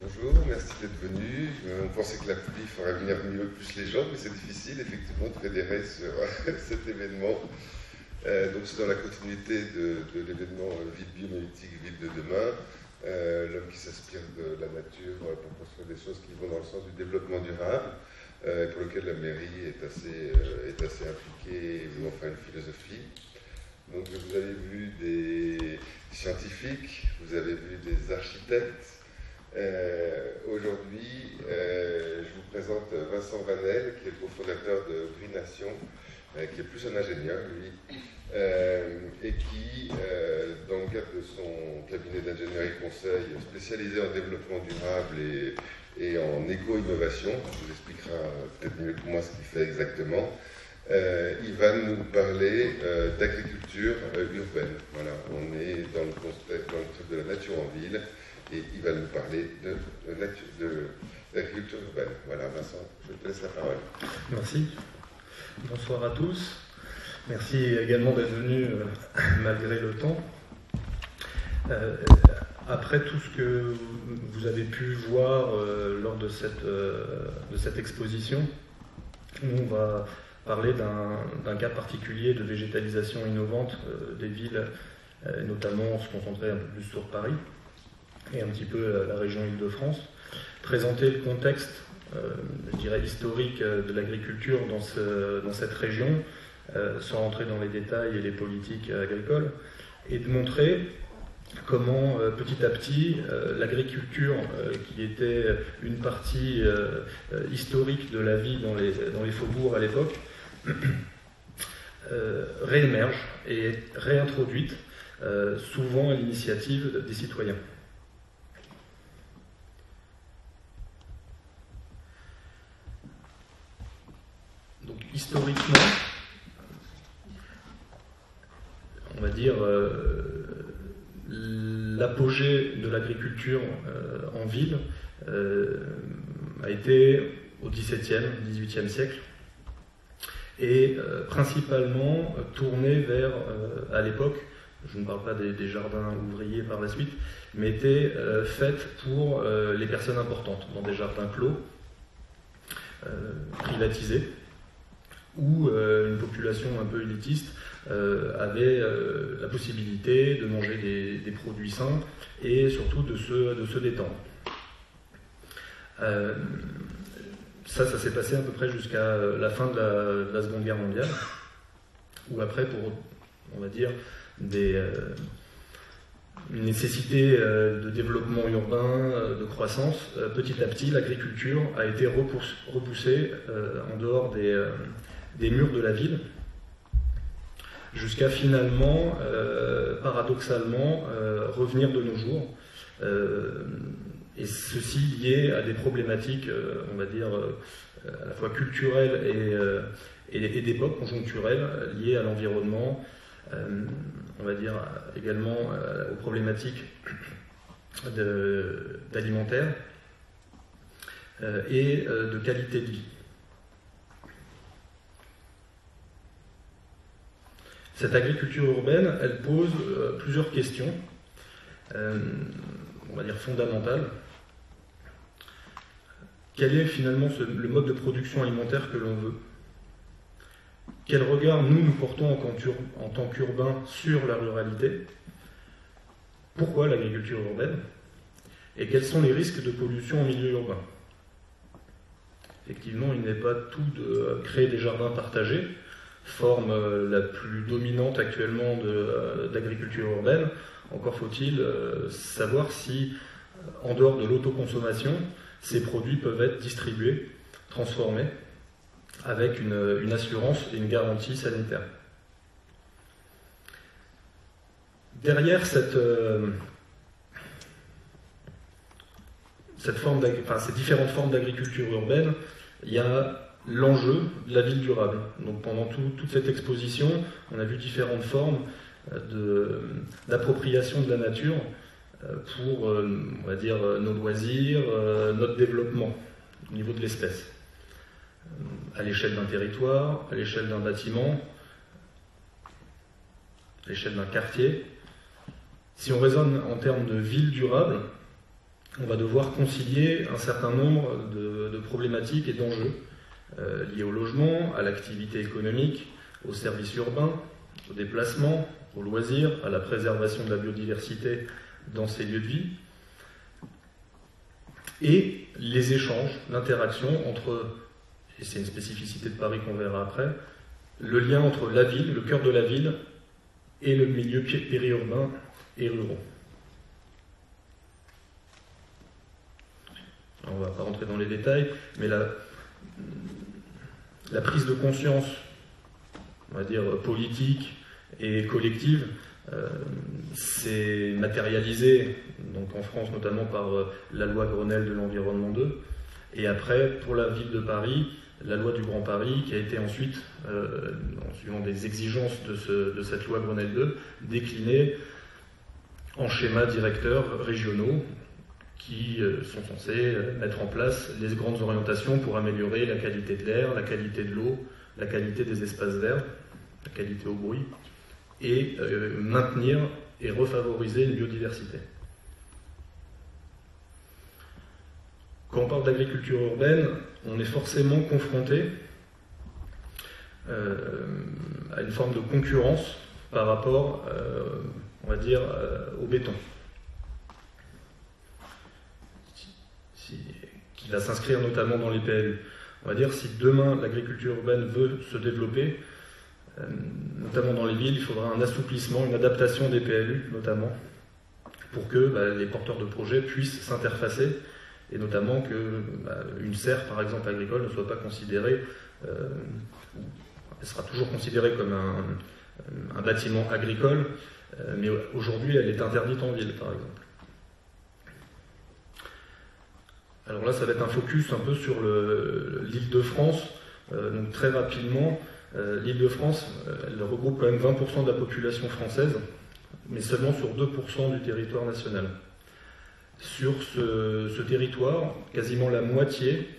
Bonjour, merci d'être venu. On pensait que la pluie ferait venir mieux plus les gens, mais c'est difficile effectivement de fédérer sur cet événement. Donc c'est dans la continuité de l'événement Ville biomimétique, Ville de demain. L'homme qui s'inspire de la nature pour construire des choses qui vont dans le sens du développement durable, pour lequel la mairie est assez impliquée et veut en faire une philosophie. Donc vous avez vu des scientifiques, vous avez vu des architectes. Aujourd'hui, je vous présente Vincent Vanel, qui est le cofondateur de Green Nation, qui est plus un ingénieur, lui, et qui, dans le cadre de son cabinet d'ingénierie conseil spécialisé en développement durable et en éco-innovation, il vous expliquera peut-être mieux que moi ce qu'il fait exactement, il va nous parler d'agriculture urbaine. Voilà, on est dans le concept de la nature en ville. Et il va nous parler d'agriculture urbaine. Voilà, Vincent, je te laisse la parole. Merci. Bonsoir à tous. Merci également d'être venu malgré le temps. Après tout ce que vous avez pu voir lors de cette exposition, nous, on va parler d'un cas particulier de végétalisation innovante des villes, notamment se concentrer un peu plus sur Paris et un petit peu la région Île-de-France, présenter le contexte, je dirais, historique de l'agriculture dans cette région, sans rentrer dans les détails et les politiques agricoles, et de montrer comment petit à petit l'agriculture, qui était une partie historique de la vie dans les faubourgs à l'époque, réémerge et est réintroduite, souvent à l'initiative des citoyens. Historiquement, on va dire, l'apogée de l'agriculture en ville a été au XVIIe, XVIIIe siècle, et principalement tournée vers, à l'époque, je ne parle pas des jardins ouvriers par la suite, mais était faite pour les personnes importantes, dans des jardins clos, privatisés, où une population un peu élitiste avait la possibilité de manger des produits sains et surtout de se détendre. Ça s'est passé à peu près jusqu'à la fin de la Seconde Guerre mondiale, où après, pour, on va dire, une nécessité de développement urbain, de croissance, petit à petit, l'agriculture a été repoussée en dehors des murs de la ville, jusqu'à finalement, paradoxalement, revenir de nos jours, et ceci lié à des problématiques, on va dire, à la fois culturelles et d'époque, conjoncturelles, liées à l'environnement, on va dire également aux problématiques d'alimentaire et de qualité de vie. Cette agriculture urbaine, elle pose plusieurs questions, on va dire fondamentales. Quel est finalement le mode de production alimentaire que l'on veut? Quel regard nous portons en tant qu'urbains sur la ruralité? Pourquoi l'agriculture urbaine? Et quels sont les risques de pollution en milieu urbain? Effectivement, il n'est pas tout de créer des jardins partagés, forme la plus dominante actuellement d'agriculture urbaine. Encore faut-il savoir si, en dehors de l'autoconsommation, ces produits peuvent être distribués, transformés, avec une assurance et une garantie sanitaire. Derrière ces différentes formes d'agriculture urbaine, il y a l'enjeu de la ville durable. Donc pendant toute cette exposition, on a vu différentes formes d'appropriation de la nature pour, on va dire, nos loisirs, notre développement au niveau de l'espèce. À l'échelle d'un territoire, à l'échelle d'un bâtiment, à l'échelle d'un quartier. Si on raisonne en termes de ville durable, on va devoir concilier un certain nombre de problématiques et d'enjeux liés au logement, à l'activité économique, aux services urbains, au déplacement, aux loisirs, à la préservation de la biodiversité dans ces lieux de vie, et les échanges, l'interaction entre, et c'est une spécificité de Paris qu'on verra après, le lien entre la ville, le cœur de la ville, et le milieu périurbain et ruraux. Alors, on ne va pas rentrer dans les détails, mais la prise de conscience, on va dire politique et collective, s'est matérialisée, donc en France notamment par la loi Grenelle de l'environnement 2, et après pour la ville de Paris, la loi du Grand Paris, qui a été ensuite, en suivant des exigences de cette loi Grenelle 2, déclinée en schémas directeurs régionaux qui sont censés mettre en place les grandes orientations pour améliorer la qualité de l'air, la qualité de l'eau, la qualité des espaces verts, la qualité au bruit, et maintenir et refavoriser une biodiversité. Quand on parle d'agriculture urbaine, on est forcément confronté à une forme de concurrence par rapport, on va dire, au béton, qui va s'inscrire notamment dans les PLU. On va dire, si demain l'agriculture urbaine veut se développer, notamment dans les villes, il faudra un assouplissement, une adaptation des PLU notamment, pour que les porteurs de projets puissent s'interfacer, et notamment qu'une serre, par exemple, agricole ne soit pas considérée, elle sera toujours considérée comme un bâtiment agricole, mais aujourd'hui elle est interdite en ville, par exemple. Alors là, ça va être un focus un peu sur l'Île-de-France, donc très rapidement. L'Île-de-France, elle regroupe quand même 20% de la population française, mais seulement sur 2% du territoire national. Sur ce territoire, quasiment la moitié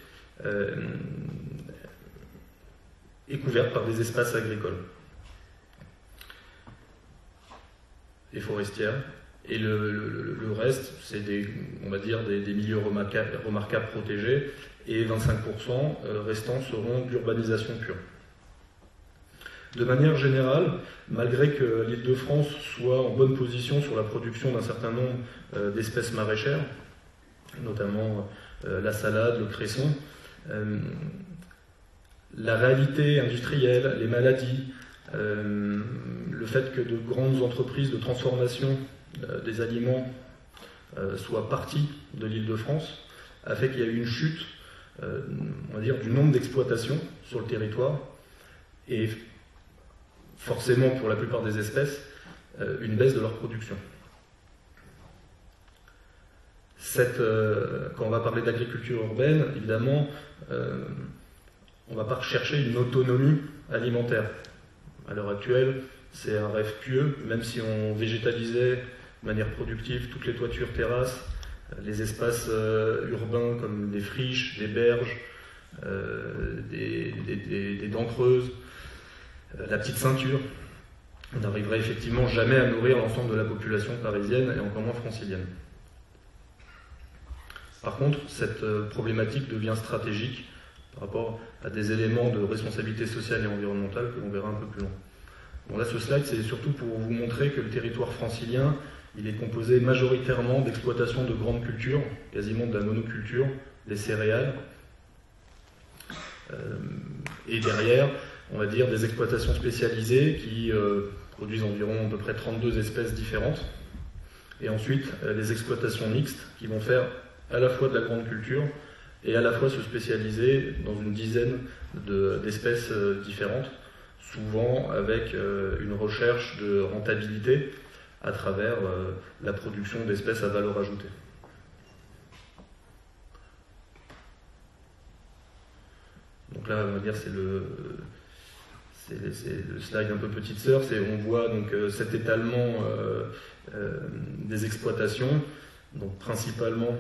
est couverte par des espaces agricoles et forestières, et le reste, c'est on va dire des milieux remarquables protégés, et 25% restants seront d'urbanisation pure. De manière générale, malgré que l'Île-de-France soit en bonne position sur la production d'un certain nombre d'espèces maraîchères, notamment la salade, le cresson, la réalité industrielle, les maladies, le fait que de grandes entreprises de transformation des aliments soient parties de l'Île-de-France a fait qu'il y a eu une chute, on va dire, du nombre d'exploitations sur le territoire, et forcément pour la plupart des espèces, une baisse de leur production. Quand on va parler d'agriculture urbaine, évidemment, on ne va pas rechercher une autonomie alimentaire. À l'heure actuelle, c'est un rêve pieux, même si on végétalisait de manière productive toutes les toitures terrasses, les espaces urbains comme des friches, des berges, des dents creuses, la petite ceinture, on n'arriverait effectivement jamais à nourrir l'ensemble de la population parisienne et encore moins francilienne. Par contre, cette problématique devient stratégique par rapport à des éléments de responsabilité sociale et environnementale que l'on verra un peu plus loin. Bon, là, ce slide, c'est surtout pour vous montrer que le territoire francilien, il est composé majoritairement d'exploitations de grandes cultures, quasiment de la monoculture, des céréales, et derrière, on va dire, des exploitations spécialisées qui produisent environ à peu près 32 espèces différentes, et ensuite les exploitations mixtes qui vont faire à la fois de la grande culture et à la fois se spécialiser dans une dizaine d'espèces différentes, souvent avec une recherche de rentabilité à travers la production d'espèces à valeur ajoutée. Donc là, on va dire, c'est le slide un peu petite sœur, on voit donc cet étalement des exploitations, donc principalement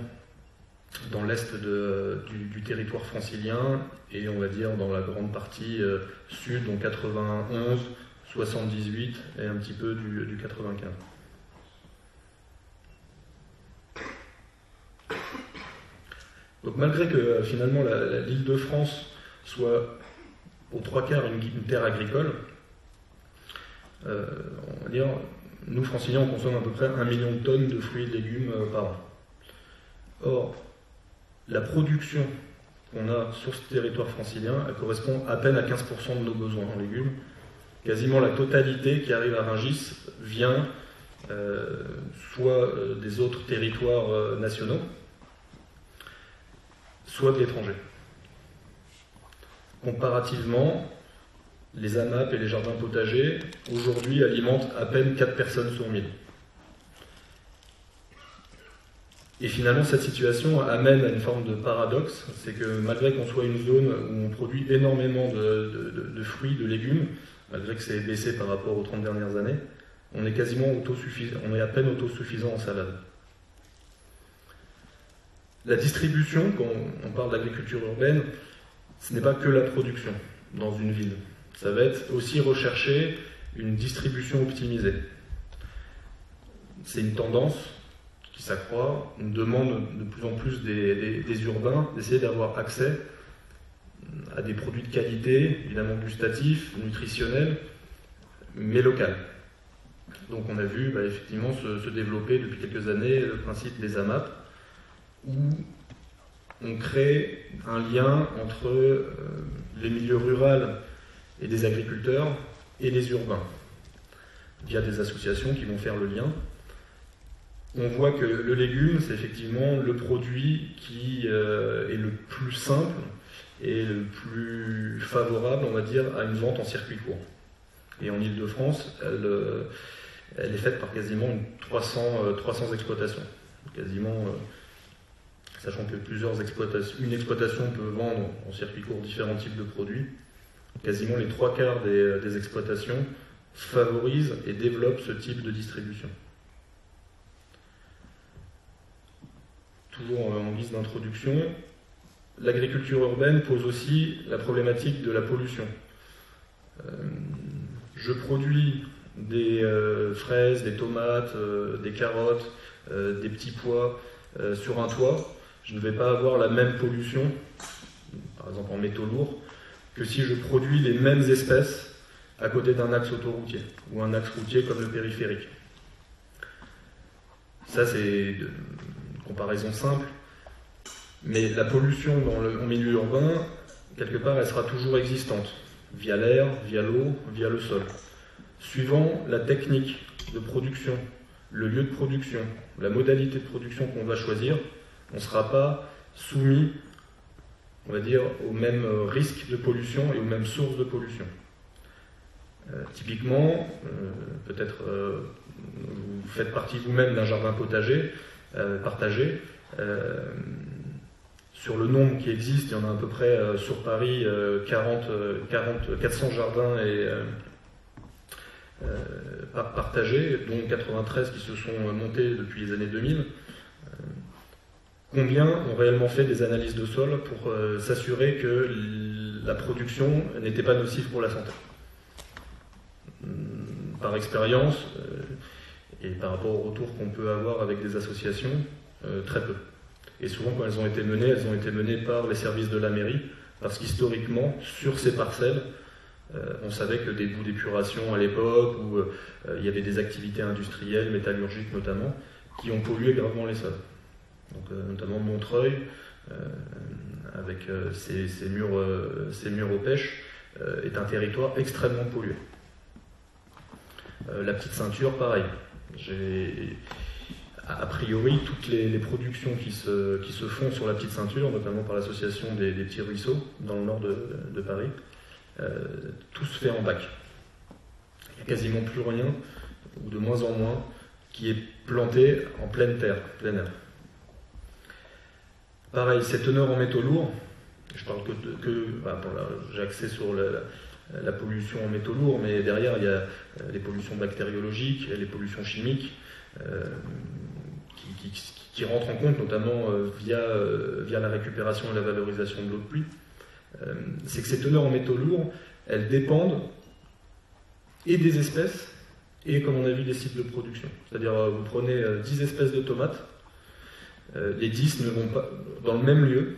dans l'est du territoire francilien, et on va dire dans la grande partie sud, donc 91, 78 et un petit peu du 95. Donc malgré que finalement l'Île-de-France soit aux 3/4 une terre agricole, on va dire, nous franciliens on consomme à peu près 1 million de tonnes de fruits et de légumes par an. Or, la production qu'on a sur ce territoire francilien, elle correspond à peine à 15% de nos besoins en légumes. Quasiment la totalité qui arrive à Rungis vient soit des autres territoires nationaux, soit de l'étranger. Comparativement, les AMAP et les jardins potagers, aujourd'hui, alimentent à peine 4 personnes sur 1000. Et finalement, cette situation amène à une forme de paradoxe, c'est que malgré qu'on soit une zone où on produit énormément de fruits, de légumes, malgré que c'est baissé par rapport aux 30 dernières années, on est quasiment autosuffisant, on est à peine autosuffisant en salade. La distribution, quand on parle d'agriculture urbaine, ce n'est pas que la production dans une ville. Ça va être aussi rechercher une distribution optimisée. C'est une tendance qui s'accroît, une demande de plus en plus des urbains d'essayer d'avoir accès à des produits de qualité, évidemment gustatifs, nutritionnels, mais locaux. Donc on a vu effectivement se développer depuis quelques années le principe des AMAP, où on crée un lien entre les milieux ruraux et des agriculteurs et les urbains, via des associations qui vont faire le lien. On voit que le légume, c'est effectivement le produit qui est le plus simple et le plus favorable, on va dire, à une vente en circuit court. Et en Île-de-France, elle est faite par quasiment 300 exploitations. Quasiment, sachant que une exploitation peut vendre en circuit court différents types de produits, quasiment les 3/4 des exploitations favorisent et développent ce type de distribution. Toujours en guise d'introduction, l'agriculture urbaine pose aussi la problématique de la pollution. Je produis des fraises, des tomates, des carottes, des petits pois sur un toit. Je ne vais pas avoir la même pollution, par exemple en métaux lourds, que si je produis les mêmes espèces à côté d'un axe autoroutier ou un axe routier comme le périphérique. Ça, c'est une comparaison simple, mais la pollution en milieu urbain, quelque part, elle sera toujours existante, via l'air, via l'eau, via le sol. Suivant la technique de production, le lieu de production, la modalité de production qu'on va choisir, on ne sera pas soumis, on va dire, aux mêmes risques de pollution et aux mêmes sources de pollution. Typiquement, peut-être vous faites partie vous-même d'un jardin potager partagé. Sur le nombre qui existe, il y en a à peu près sur Paris 400 jardins partagés, dont 93 qui se sont montés depuis les années 2000. Combien ont réellement fait des analyses de sol pour s'assurer que la production n'était pas nocive pour la santé? Par expérience, et par rapport au retour qu'on peut avoir avec des associations, très peu. Et souvent, quand elles ont été menées par les services de la mairie, parce qu'historiquement, sur ces parcelles, on savait que des boues d'épuration à l'époque, où il y avait des activités industrielles, métallurgiques notamment, qui ont pollué gravement les sols. Donc, notamment Montreuil, avec ses murs aux pêches, est un territoire extrêmement pollué. La petite ceinture, pareil. A priori, toutes les productions qui se font sur la petite ceinture, notamment par l'association des petits ruisseaux dans le nord de Paris, tout se fait en bac. Il n'y a quasiment plus rien, ou de moins en moins, qui est planté en pleine terre, plein air. Pareil, ces teneurs en métaux lourds, je parle j'ai axé sur la pollution en métaux lourds, mais derrière il y a les pollutions bactériologiques, les pollutions chimiques, qui rentrent en compte notamment via la récupération et la valorisation de l'eau de pluie. C'est que ces teneurs en métaux lourds, elles dépendent et des espèces et, comme on a vu, des sites de production. C'est-à-dire, vous prenez 10 espèces de tomates, Les 10 ne vont pas dans le même lieu,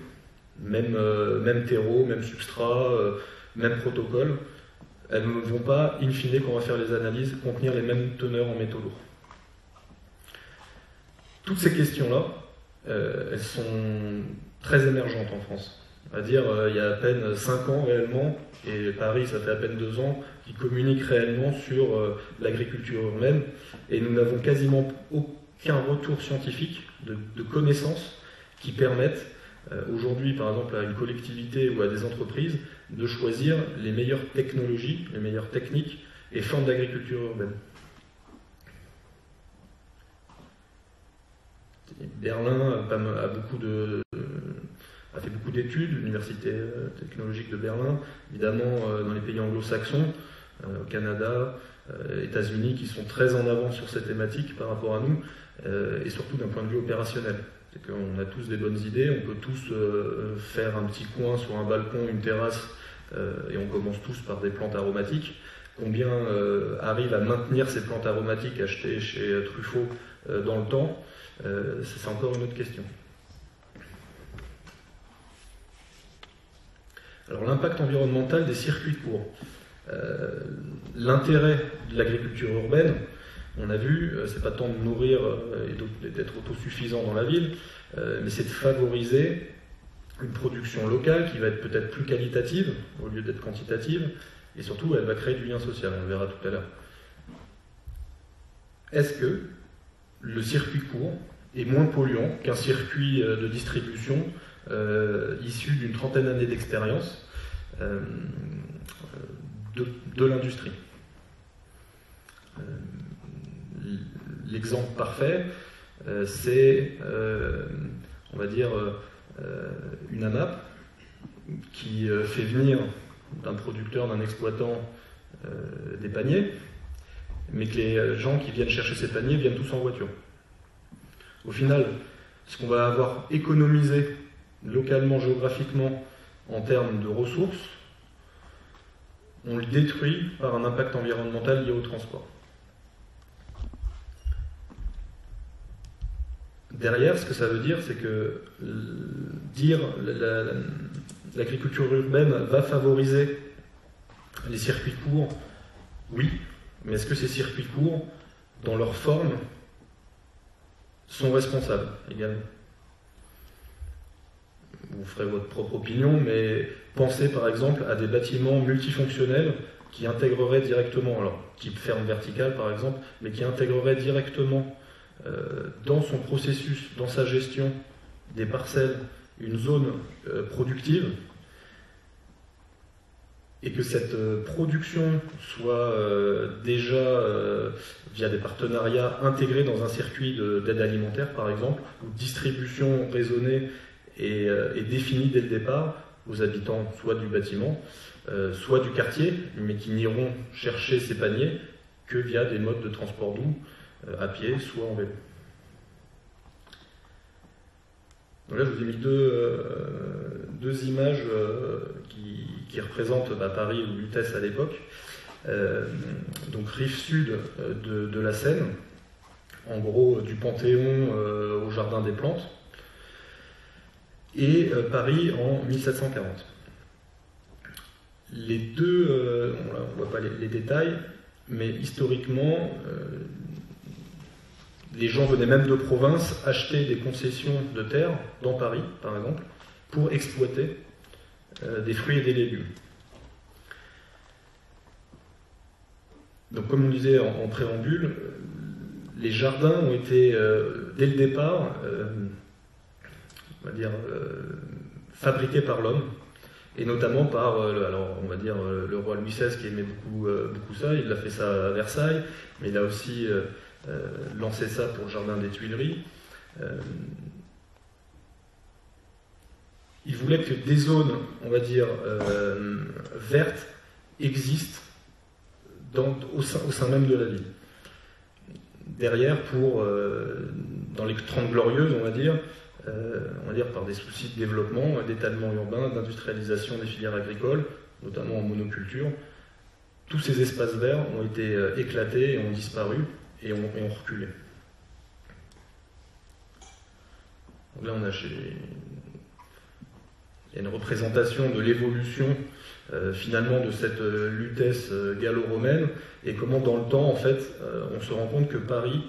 même terreau, même substrat, même protocole. Elles ne vont pas, in fine, quand on va faire les analyses, contenir les mêmes teneurs en métaux lourds. Toutes ces questions-là, elles sont très émergentes en France. C'est-à-dire, il y a à peine 5 ans réellement, et Paris, ça fait à peine 2 ans, qui communiquent réellement sur l'agriculture urbaine, et nous n'avons quasiment aucun retour scientifique de connaissances qui permettent aujourd'hui, par exemple, à une collectivité ou à des entreprises, de choisir les meilleures technologies, les meilleures techniques et formes d'agriculture urbaine. Berlin a fait beaucoup d'études, l'Université technologique de Berlin, évidemment dans les pays anglo-saxons, au Canada, États-Unis, qui sont très en avant sur cette thématique par rapport à nous, et surtout d'un point de vue opérationnel. C'est qu'on a tous des bonnes idées, on peut tous faire un petit coin sur un balcon, une terrasse, et on commence tous par des plantes aromatiques. Combien arrivent à maintenir ces plantes aromatiques achetées chez Truffaut dans le temps, c'est encore une autre question. Alors l'impact environnemental des circuits courts. L'intérêt de l'agriculture urbaine, on a vu, c'est pas tant de nourrir et d'être autosuffisant dans la ville, mais c'est de favoriser une production locale qui va être peut-être plus qualitative au lieu d'être quantitative, et surtout elle va créer du lien social, on le verra tout à l'heure. Est-ce que le circuit court est moins polluant qu'un circuit de distribution issu d'une trentaine d'années d'expérience de l'industrie? L'exemple parfait, c'est, on va dire, une AMAP qui fait venir d'un producteur, d'un exploitant des paniers, mais que les gens qui viennent chercher ces paniers viennent tous en voiture. Au final, ce qu'on va avoir économisé localement, géographiquement, en termes de ressources, on le détruit par un impact environnemental lié au transport. Derrière, ce que ça veut dire, c'est que dire l'agriculture urbaine va favoriser les circuits courts, oui, mais est-ce que ces circuits courts, dans leur forme, sont responsables également? Vous ferez votre propre opinion, mais pensez par exemple à des bâtiments multifonctionnels qui intégreraient directement, alors type ferme verticale par exemple, mais qui intégreraient directement dans son processus, dans sa gestion des parcelles, une zone productive, et que cette production soit déjà, via des partenariats, intégrée dans un circuit d'aide alimentaire par exemple, où distribution raisonnée est définie dès le départ aux habitants soit du bâtiment, soit du quartier, mais qui n'iront chercher ces paniers que via des modes de transport doux, à pied, soit en vélo. Donc là, je vous ai mis deux images qui représentent Paris ou Lutèce à l'époque. Donc rive sud de la Seine, en gros du Panthéon au Jardin des Plantes, et Paris en 1740. Les deux, on ne voit pas les détails, mais historiquement, les gens venaient même de province acheter des concessions de terre dans Paris, par exemple, pour exploiter des fruits et des légumes. Donc, comme on disait en préambule, les jardins ont été, dès le départ, on va dire, fabriqués par l'homme, et notamment par, alors on va dire, le roi Louis XVI qui aimait beaucoup ça. Il a fait ça à Versailles, mais il a aussi lancé ça pour le jardin des Tuileries. Il voulait que des zones, on va dire, vertes existent au sein même de la ville. Derrière, dans les 30 glorieuses, on va dire par des soucis de développement, d'étalement urbain, d'industrialisation des filières agricoles, notamment en monoculture, tous ces espaces verts ont été éclatés et ont disparu et ont reculé. Donc là, il y a une représentation de l'évolution finalement de cette lutèce gallo-romaine, et comment dans le temps, en fait, on se rend compte que Paris,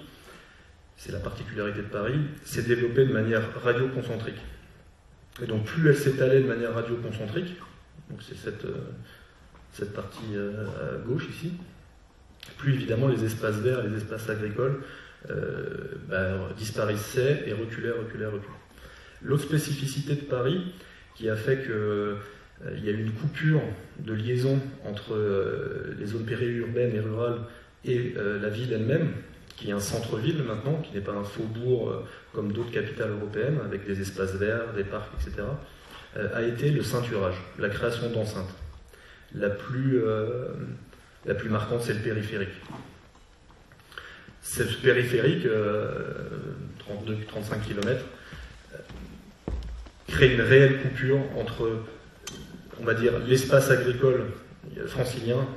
c'est la particularité de Paris, s'est développée de manière radioconcentrique. Et donc plus elle s'étalait de manière radioconcentrique, donc c'est cette partie à gauche ici, plus évidemment les espaces verts, les espaces agricoles disparaissaient et reculaient. L'autre spécificité de Paris, qui a fait qu'il y a eu une coupure de liaison entre les zones périurbaines et rurales et la ville elle-même, qui est un centre-ville maintenant, qui n'est pas un faubourg comme d'autres capitales européennes, avec des espaces verts, des parcs, etc., a été le ceinturage, la création d'enceintes. La plus marquante, c'est le périphérique. Ce périphérique, 32-35 km, crée une réelle coupure entre, on va dire, l'espace agricole francilien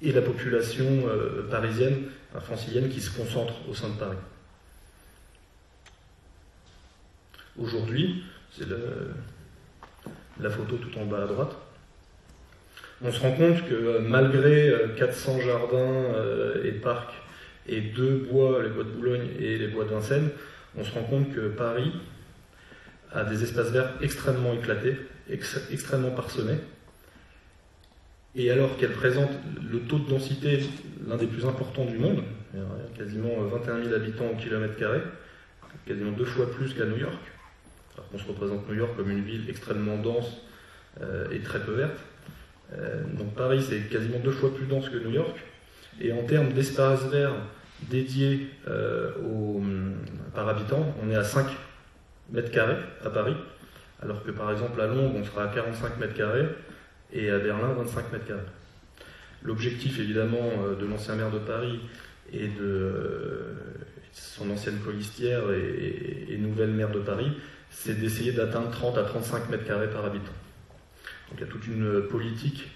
et la population parisienne, francilienne, qui se concentre au sein de Paris. Aujourd'hui, c'est la photo tout en bas à droite, on se rend compte que malgré 400 jardins et parcs et 2 bois, les bois de Boulogne et les bois de Vincennes, on se rend compte que Paris a des espaces verts extrêmement éclatés, extrêmement parsemés, et alors qu'elle présente le taux de densité l'un des plus importants du monde, quasiment 21 000 habitants au kilomètre carré, quasiment 2 fois plus qu'à New York, alors qu'on se représente New York comme une ville extrêmement dense et très peu verte. Donc Paris, c'est quasiment 2 fois plus dense que New York, et en termes d'espace vert dédié par habitant, on est à 5 mètres carrés à Paris, alors que par exemple à Londres, on sera à 45 mètres carrés, et à Berlin, 25 mètres carrés. L'objectif, évidemment, de l'ancien maire de Paris et de son ancienne colistière et nouvelle maire de Paris, c'est d'essayer d'atteindre 30 à 35 mètres carrés par habitant. Donc il y a toute une politique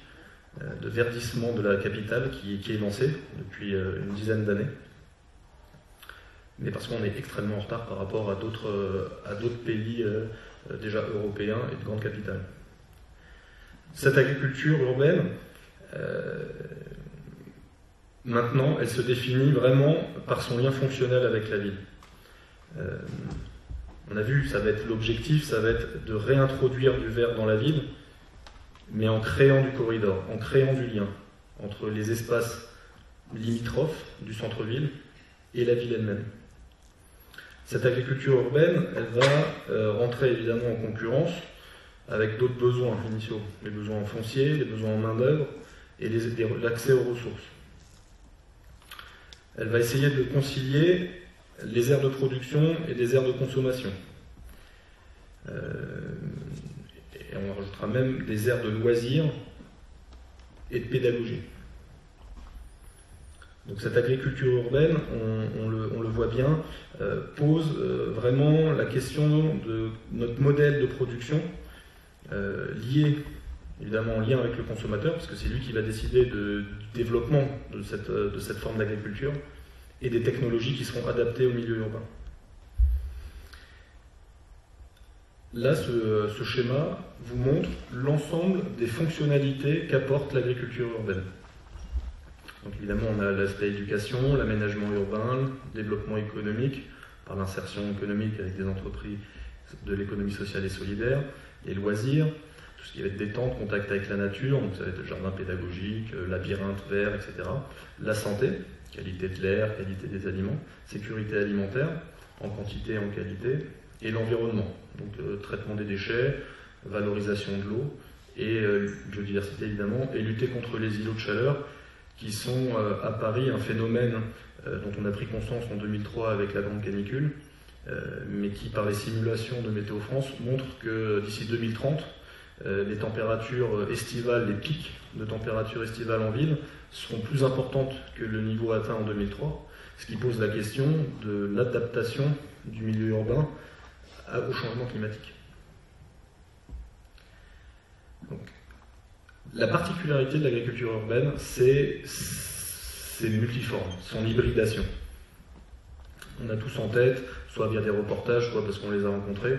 de verdissement de la capitale qui est lancée depuis une dizaine d'années, mais parce qu'on est extrêmement en retard par rapport à d'autres pays déjà européens et de grandes capitales. Cette agriculture urbaine, maintenant, elle se définit vraiment par son lien fonctionnel avec la ville. On a vu, ça va être l'objectif, ça va être de réintroduire du vert dans la ville, mais en créant du corridor, en créant du lien entre les espaces limitrophes du centre-ville et la ville elle-même. Cette agriculture urbaine, elle va rentrer évidemment en concurrence avec d'autres besoins initiaux, les besoins en foncier, les besoins en main-d'œuvre et l'accès aux ressources. Elle va essayer de concilier les aires de production et les aires de consommation. Et on rajoutera même des aires de loisirs et de pédagogie. Donc cette agriculture urbaine, on le voit bien, pose vraiment la question de notre modèle de production, lié évidemment en lien avec le consommateur, parce que c'est lui qui va décider du développement de cette forme d'agriculture et des technologies qui seront adaptées au milieu urbain. Là, ce schéma vous montre l'ensemble des fonctionnalités qu'apporte l'agriculture urbaine. Donc évidemment, on a l'aspect éducation, l'aménagement urbain, le développement économique, par l'insertion économique avec des entreprises de l'économie sociale et solidaire, les loisirs, tout ce qui va être détente, contact avec la nature, donc ça va être le jardin pédagogique, labyrinthe vert, etc. La santé, qualité de l'air, qualité des aliments, sécurité alimentaire, en quantité et en qualité, et l'environnement, donc traitement des déchets, valorisation de l'eau, et biodiversité évidemment, et lutter contre les îlots de chaleur, qui sont à Paris un phénomène dont on a pris conscience en 2003 avec la grande canicule, mais qui, par les simulations de Météo France, montre que d'ici 2030, les températures estivales, les pics de température estivale en ville seront plus importantes que le niveau atteint en 2003, ce qui pose la question de l'adaptation du milieu urbain au changement climatique. Donc, la particularité de l'agriculture urbaine, c'est multiforme, son hybridation. On a tous en tête, soit via des reportages, soit parce qu'on les a rencontrés,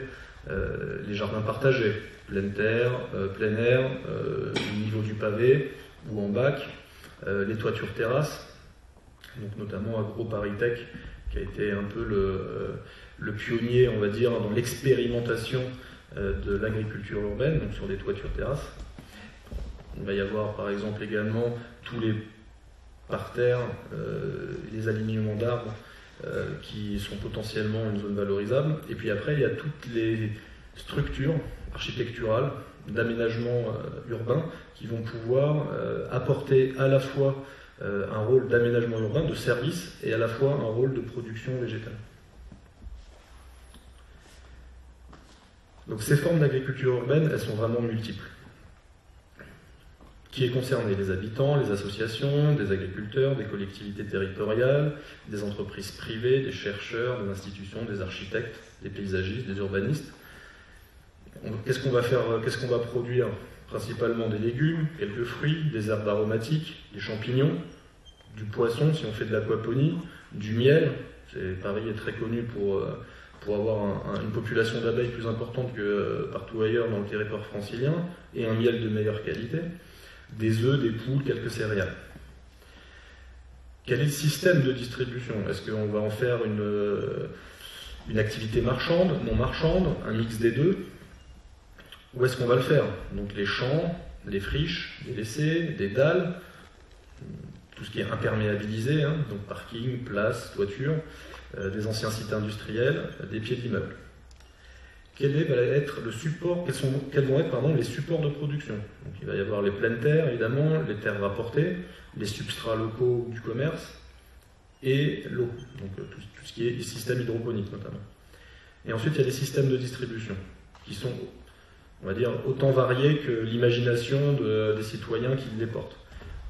les jardins partagés, pleine terre, plein air, au niveau du pavé ou en bac, les toitures terrasses, donc notamment AgroParisTech, qui a été un peu le pionnier, on va dire, dans l'expérimentation de l'agriculture urbaine, donc sur des toitures terrasses. Il va y avoir par exemple également tous les parterres, les alignements d'arbres qui sont potentiellement une zone valorisable. Et puis après, il y a toutes les structures architecturales d'aménagement urbain qui vont pouvoir apporter à la fois un rôle d'aménagement urbain, de service, et à la fois un rôle de production végétale. Donc ces formes d'agriculture urbaine, elles sont vraiment multiples. Qui est concerné? Les habitants, les associations, des agriculteurs, des collectivités territoriales, des entreprises privées, des chercheurs, des institutions, des architectes, des paysagistes, des urbanistes. Qu'est-ce qu'on va faire? Qu'est-ce qu'on va produire? Principalement des légumes, quelques fruits, des herbes aromatiques, des champignons, du poisson si on fait de l'aquaponie, du miel. Paris est très connu pour avoir une population d'abeilles plus importante que partout ailleurs dans le territoire francilien, et un miel de meilleure qualité, des œufs, des poules, quelques céréales. Quel est le système de distribution? Est-ce qu'on va en faire une activité marchande, non marchande, un mix des deux? Où est-ce qu'on va le faire? Donc les champs, les friches, des laissés, des dalles, tout ce qui est imperméabilisé, donc parking, place, toiture, des anciens sites industriels, des pieds d'immeubles. Quel va être le support, quels vont être les supports de production? Donc il va y avoir les pleines terres, évidemment, les terres rapportées, les substrats locaux du commerce et l'eau, donc tout ce qui est système hydroponique notamment. Et ensuite il y a les systèmes de distribution qui sont, on va dire, autant variés que l'imagination des citoyens qui les portent.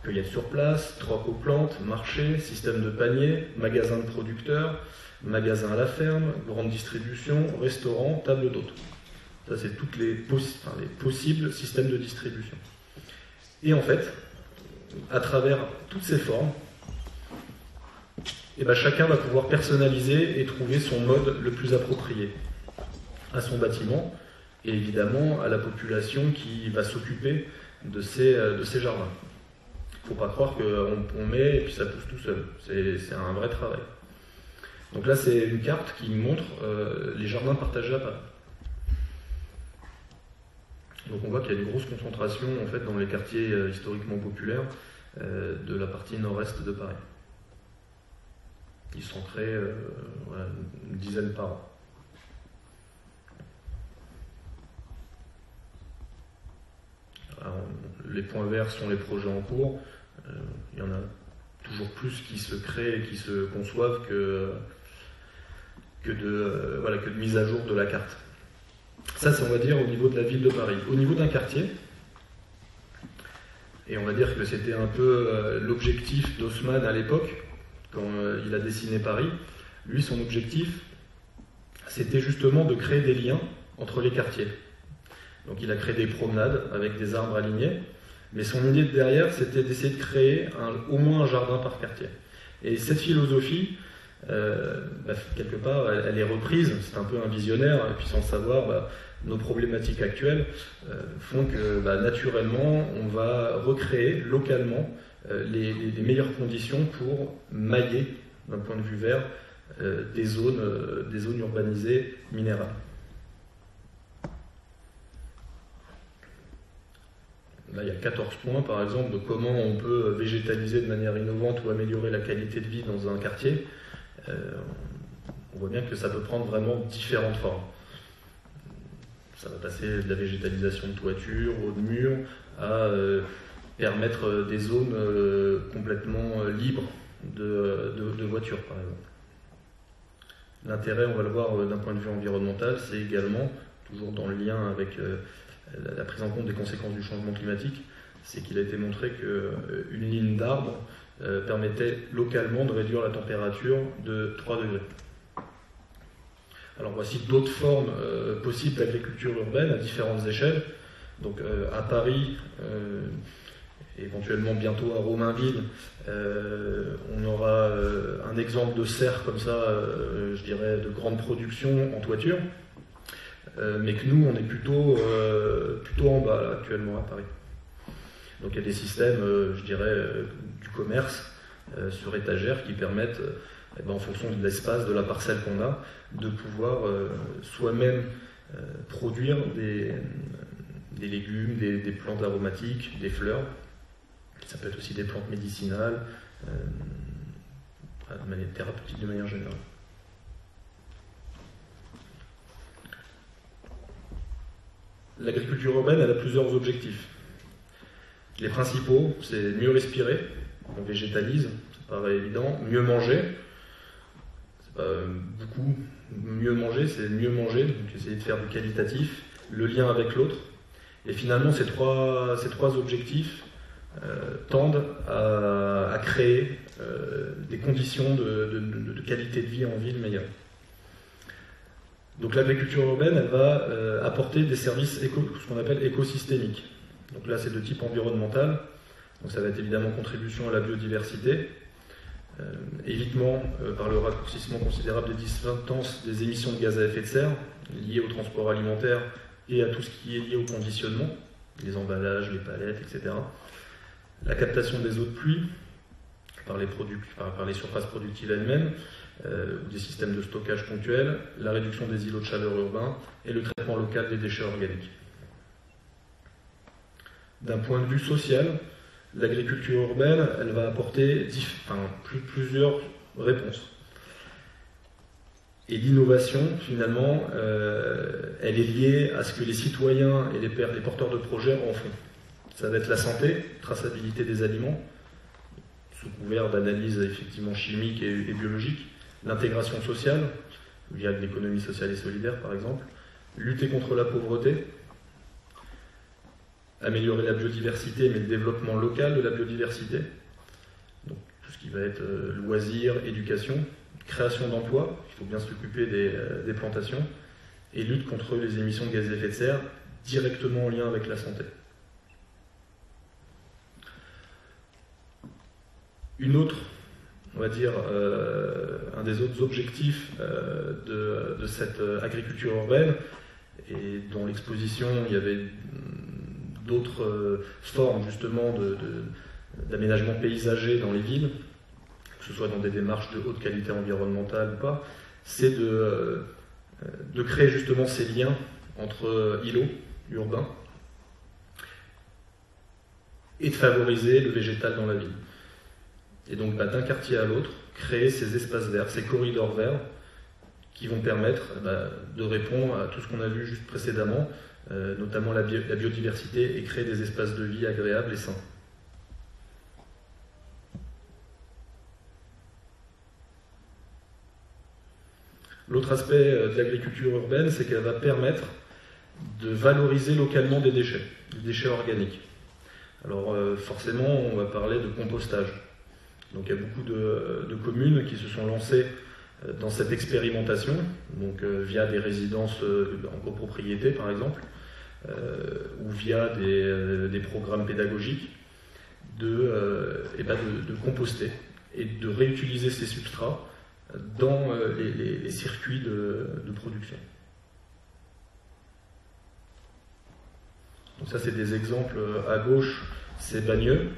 Cueillette sur place, troc aux plantes, marché, système de panier, magasin de producteurs, magasin à la ferme, grande distribution, restaurant, table d'hôtes. Ça, c'est tous les possibles systèmes de distribution. Et en fait, à travers toutes ces formes, chacun va pouvoir personnaliser et trouver son mode le plus approprié à son bâtiment et évidemment à la population qui va s'occuper de ces jardins. Il ne faut pas croire qu'on met et puis ça pousse tout seul. C'est un vrai travail. Donc là, c'est une carte qui montre les jardins partagés à Paris. Donc on voit qu'il y a une grosse concentration en fait, dans les quartiers historiquement populaires de la partie nord-est de Paris. Ils sont créés une dizaine par an. Alors, les points verts sont les projets en cours. Il y en a toujours plus qui se créent et qui se conçoivent que de mise à jour de la carte. Ça, c'est, on va dire, au niveau de la ville de Paris. Au niveau d'un quartier, et on va dire que c'était un peu l'objectif d'Haussmann à l'époque, quand il a dessiné Paris, lui, son objectif, c'était justement de créer des liens entre les quartiers. Donc il a créé des promenades avec des arbres alignés, mais son idée de derrière, c'était d'essayer de créer au moins un jardin par quartier. Et cette philosophie, quelque part, elle est reprise, c'est un peu un visionnaire, et puis sans le savoir, nos problématiques actuelles font que naturellement, on va recréer localement les meilleures conditions pour mailler, d'un point de vue vert, des zones urbanisées minérales. Là, il y a 14 points, par exemple, de comment on peut végétaliser de manière innovante ou améliorer la qualité de vie dans un quartier. On voit bien que ça peut prendre vraiment différentes formes. Ça va passer de la végétalisation de toiture, de murs, à permettre des zones complètement libres de voitures, par exemple. L'intérêt, on va le voir d'un point de vue environnemental, c'est également, toujours dans le lien avec la prise en compte des conséquences du changement climatique, c'est qu'il a été montré qu'une ligne d'arbres permettait localement de réduire la température de 3 degrés. Alors voici d'autres formes possibles d'agriculture urbaine à différentes échelles. Donc à Paris et éventuellement bientôt à Romainville, on aura un exemple de serre comme ça, je dirais, de grande production en toiture, mais que nous, on est plutôt en bas là, actuellement à Paris. Donc il y a des systèmes, je dirais, du commerce sur étagère qui permettent, en fonction de l'espace, de la parcelle qu'on a, de pouvoir soi-même produire des légumes, des plantes aromatiques, des fleurs. Ça peut être aussi des plantes médicinales, de manière thérapeutique de manière générale. L'agriculture urbaine, elle a plusieurs objectifs. Les principaux, c'est mieux respirer, on végétalise, ça paraît évident, mieux manger, c'est pas beaucoup, mieux manger, c'est mieux manger, donc essayer de faire du qualitatif, le lien avec l'autre, et finalement ces trois objectifs tendent à créer des conditions de qualité de vie en ville meilleures. Donc l'agriculture urbaine, elle va apporter des services ce qu'on appelle écosystémiques. Donc là, c'est de type environnemental. Donc ça va être évidemment contribution à la biodiversité, évitement par le raccourcissement considérable des distances des émissions de gaz à effet de serre liées au transport alimentaire et à tout ce qui est lié au conditionnement, les emballages, les palettes, etc. La captation des eaux de pluie par les surfaces productives elles-mêmes, ou des systèmes de stockage ponctuels, la réduction des îlots de chaleur urbains et le traitement local des déchets organiques. D'un point de vue social, l'agriculture urbaine, elle va apporter plusieurs réponses. Et l'innovation, finalement, elle est liée à ce que les citoyens et les porteurs de projets en font. Ça va être la santé, traçabilité des aliments, sous couvert d'analyses effectivement chimiques et biologiques, l'intégration sociale, via l'économie sociale et solidaire par exemple, lutter contre la pauvreté, améliorer la biodiversité, mais le développement local de la biodiversité, donc tout ce qui va être loisirs, éducation, création d'emplois, il faut bien s'occuper des plantations, et lutte contre les émissions de gaz à effet de serre, directement en lien avec la santé. Une autre, on va dire, un des autres objectifs de cette agriculture urbaine, et dans l'exposition il y avait d'autres formes justement d'aménagement paysager dans les villes, que ce soit dans des démarches de haute qualité environnementale ou pas, c'est de créer justement ces liens entre îlots urbains et de favoriser le végétal dans la ville. Et donc d'un quartier à l'autre, créer ces espaces verts, ces corridors verts qui vont permettre de répondre à tout ce qu'on a vu juste précédemment, notamment la biodiversité, et créer des espaces de vie agréables et sains. L'autre aspect de l'agriculture urbaine, c'est qu'elle va permettre de valoriser localement des déchets organiques. Alors forcément, on va parler de compostage. Donc il y a beaucoup de communes qui se sont lancées dans cette expérimentation, donc via des résidences en copropriété par exemple, ou via des programmes pédagogiques, de composter et de réutiliser ces substrats dans les circuits de production. Donc ça, c'est des exemples à gauche, c'est Bagneux,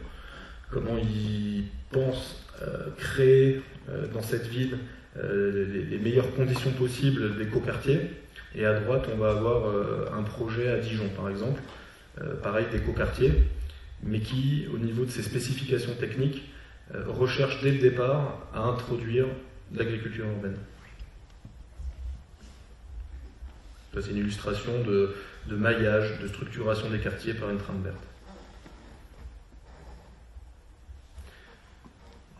comment ils pensent créer dans cette ville les meilleures conditions possibles d'écoquartiers. Et à droite, on va avoir un projet à Dijon, par exemple, pareil d'écoquartier, mais qui, au niveau de ses spécifications techniques, recherche dès le départ à introduire de l'agriculture urbaine. Ça, c'est une illustration de maillage, de structuration des quartiers par une trame verte.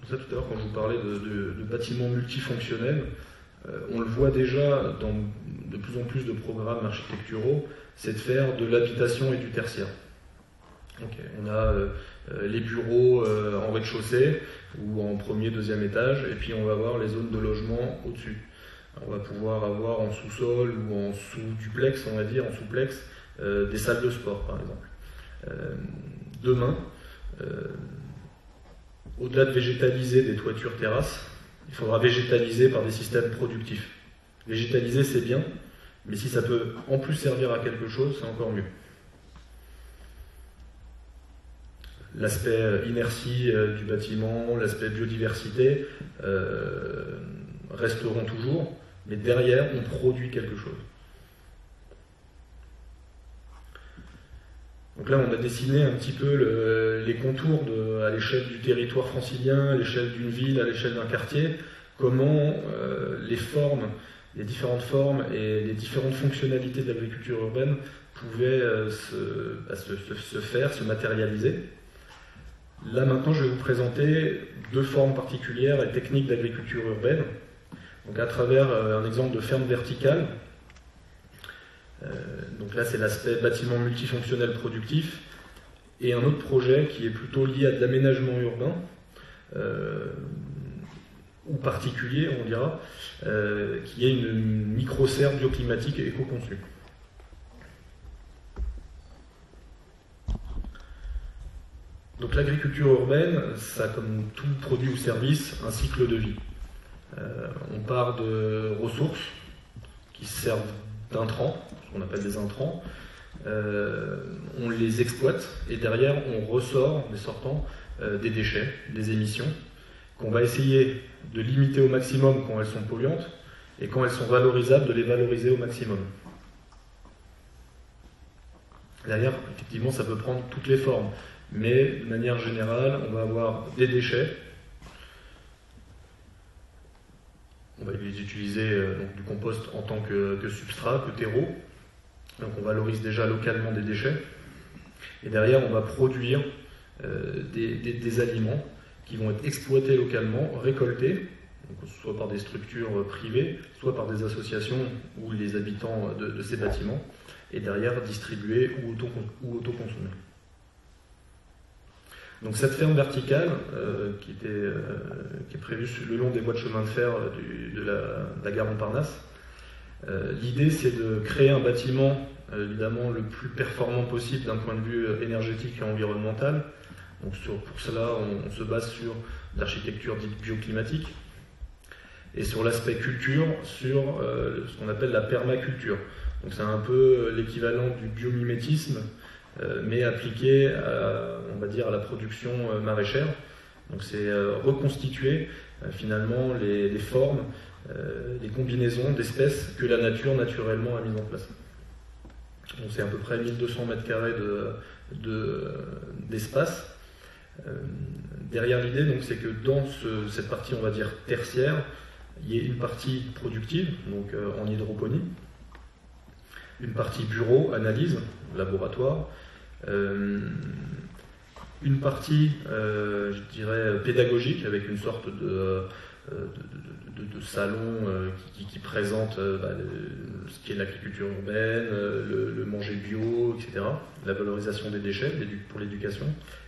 Ça, tout à l'heure, quand je vous parlais de bâtiments multifonctionnels, on le voit déjà dans de plus en plus de programmes architecturaux, c'est de faire de l'habitation et du tertiaire. Okay. On a les bureaux en rez-de-chaussée ou en premier, deuxième étage, et puis on va avoir les zones de logement au-dessus. On va pouvoir avoir en sous-sol ou en sous-duplex, on va dire, en souplex, des salles de sport, par exemple. Demain, au-delà de végétaliser des toitures terrasses, il faudra végétaliser par des systèmes productifs. Végétaliser, c'est bien, mais si ça peut en plus servir à quelque chose, c'est encore mieux. L'aspect inertie du bâtiment, l'aspect biodiversité resteront toujours, mais derrière, on produit quelque chose. Donc là, on a dessiné un petit peu les contours à l'échelle du territoire francilien, à l'échelle d'une ville, à l'échelle d'un quartier, comment les formes, les différentes formes et les différentes fonctionnalités de l'agriculture urbaine pouvaient se faire, se matérialiser. Là maintenant, je vais vous présenter deux formes particulières et techniques d'agriculture urbaine. Donc à travers un exemple de ferme verticale. Donc là, c'est l'aspect bâtiment multifonctionnel productif. Et un autre projet qui est plutôt lié à de l'aménagement urbain, ou particulier, on dira, qui est une micro-serre bioclimatique éco-conçue. Donc l'agriculture urbaine, ça a comme tout produit ou service un cycle de vie. On part de ressources qui servent d'intrants, ce qu'on appelle des intrants, on les exploite et derrière on ressort des sortants des déchets, des émissions, qu'on va essayer de limiter au maximum quand elles sont polluantes et quand elles sont valorisables, de les valoriser au maximum. Derrière, effectivement, ça peut prendre toutes les formes. Mais de manière générale, on va avoir des déchets. On va les utiliser donc, du compost en tant que substrat, que terreau. Donc on valorise déjà localement des déchets. Et derrière, on va produire des aliments qui vont être exploités localement, récoltés, donc, soit par des structures privées, soit par des associations ou les habitants de ces bâtiments, et derrière distribués ou autoconsommés. Donc cette ferme verticale, qui est prévue le long des voies de chemin de fer de la gare Montparnasse, l'idée c'est de créer un bâtiment évidemment le plus performant possible d'un point de vue énergétique et environnemental. Donc pour cela, on se base sur l'architecture dite bioclimatique et sur l'aspect culture, sur ce qu'on appelle la permaculture. Donc c'est un peu l'équivalent du biomimétisme, mais appliqué on va dire, à la production maraîchère. Donc c'est reconstituer finalement les formes, les combinaisons d'espèces que la nature naturellement a mises en place. Donc c'est à peu près 1200 mètres carrés d'espace. Derrière l'idée, donc, c'est que dans cette partie, on va dire tertiaire, il y ait une partie productive, donc en hydroponie, une partie bureau, analyse, laboratoire, une partie, je dirais, pédagogique, avec une sorte de salon qui présente ce qu'est l'agriculture urbaine, le manger bio, etc., la valorisation des déchets pour l'éducation,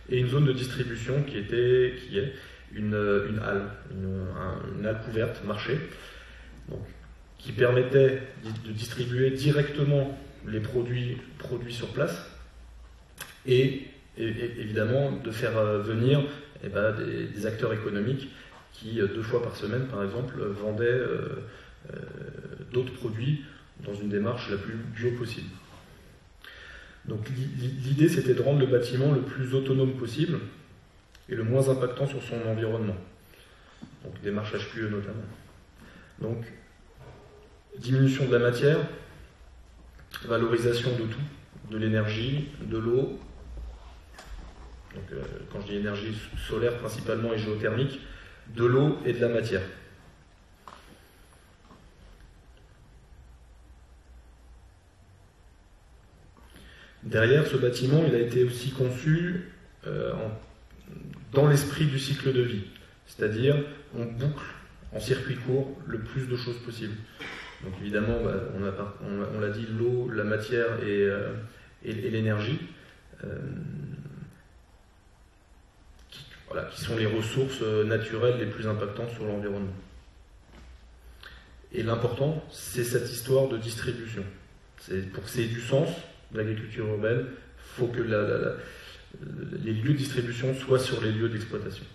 et une zone de distribution qui est une halle, une halle couverte, marché, donc, qui permettait de distribuer directement les produits sur place et évidemment de faire venir des acteurs économiques qui, 2 fois par semaine par exemple, vendaient d'autres produits dans une démarche la plus bio possible. Donc l'idée c'était de rendre le bâtiment le plus autonome possible et le moins impactant sur son environnement. Donc démarche HQE notamment. Donc diminution de la matière, valorisation de tout, de l'énergie, de l'eau. Donc quand je dis énergie solaire principalement et géothermique, de l'eau et de la matière. Derrière, ce bâtiment, il a été aussi conçu dans l'esprit du cycle de vie. C'est-à-dire, on boucle en circuit court le plus de choses possible. Donc évidemment, on l'a dit, l'eau, la matière et l'énergie, qui sont les ressources naturelles les plus impactantes sur l'environnement. Et l'important, c'est cette histoire de distribution. Pour que ça ait du sens, l'agriculture urbaine, il faut que les lieux de distribution soient sur les lieux d'exploitation.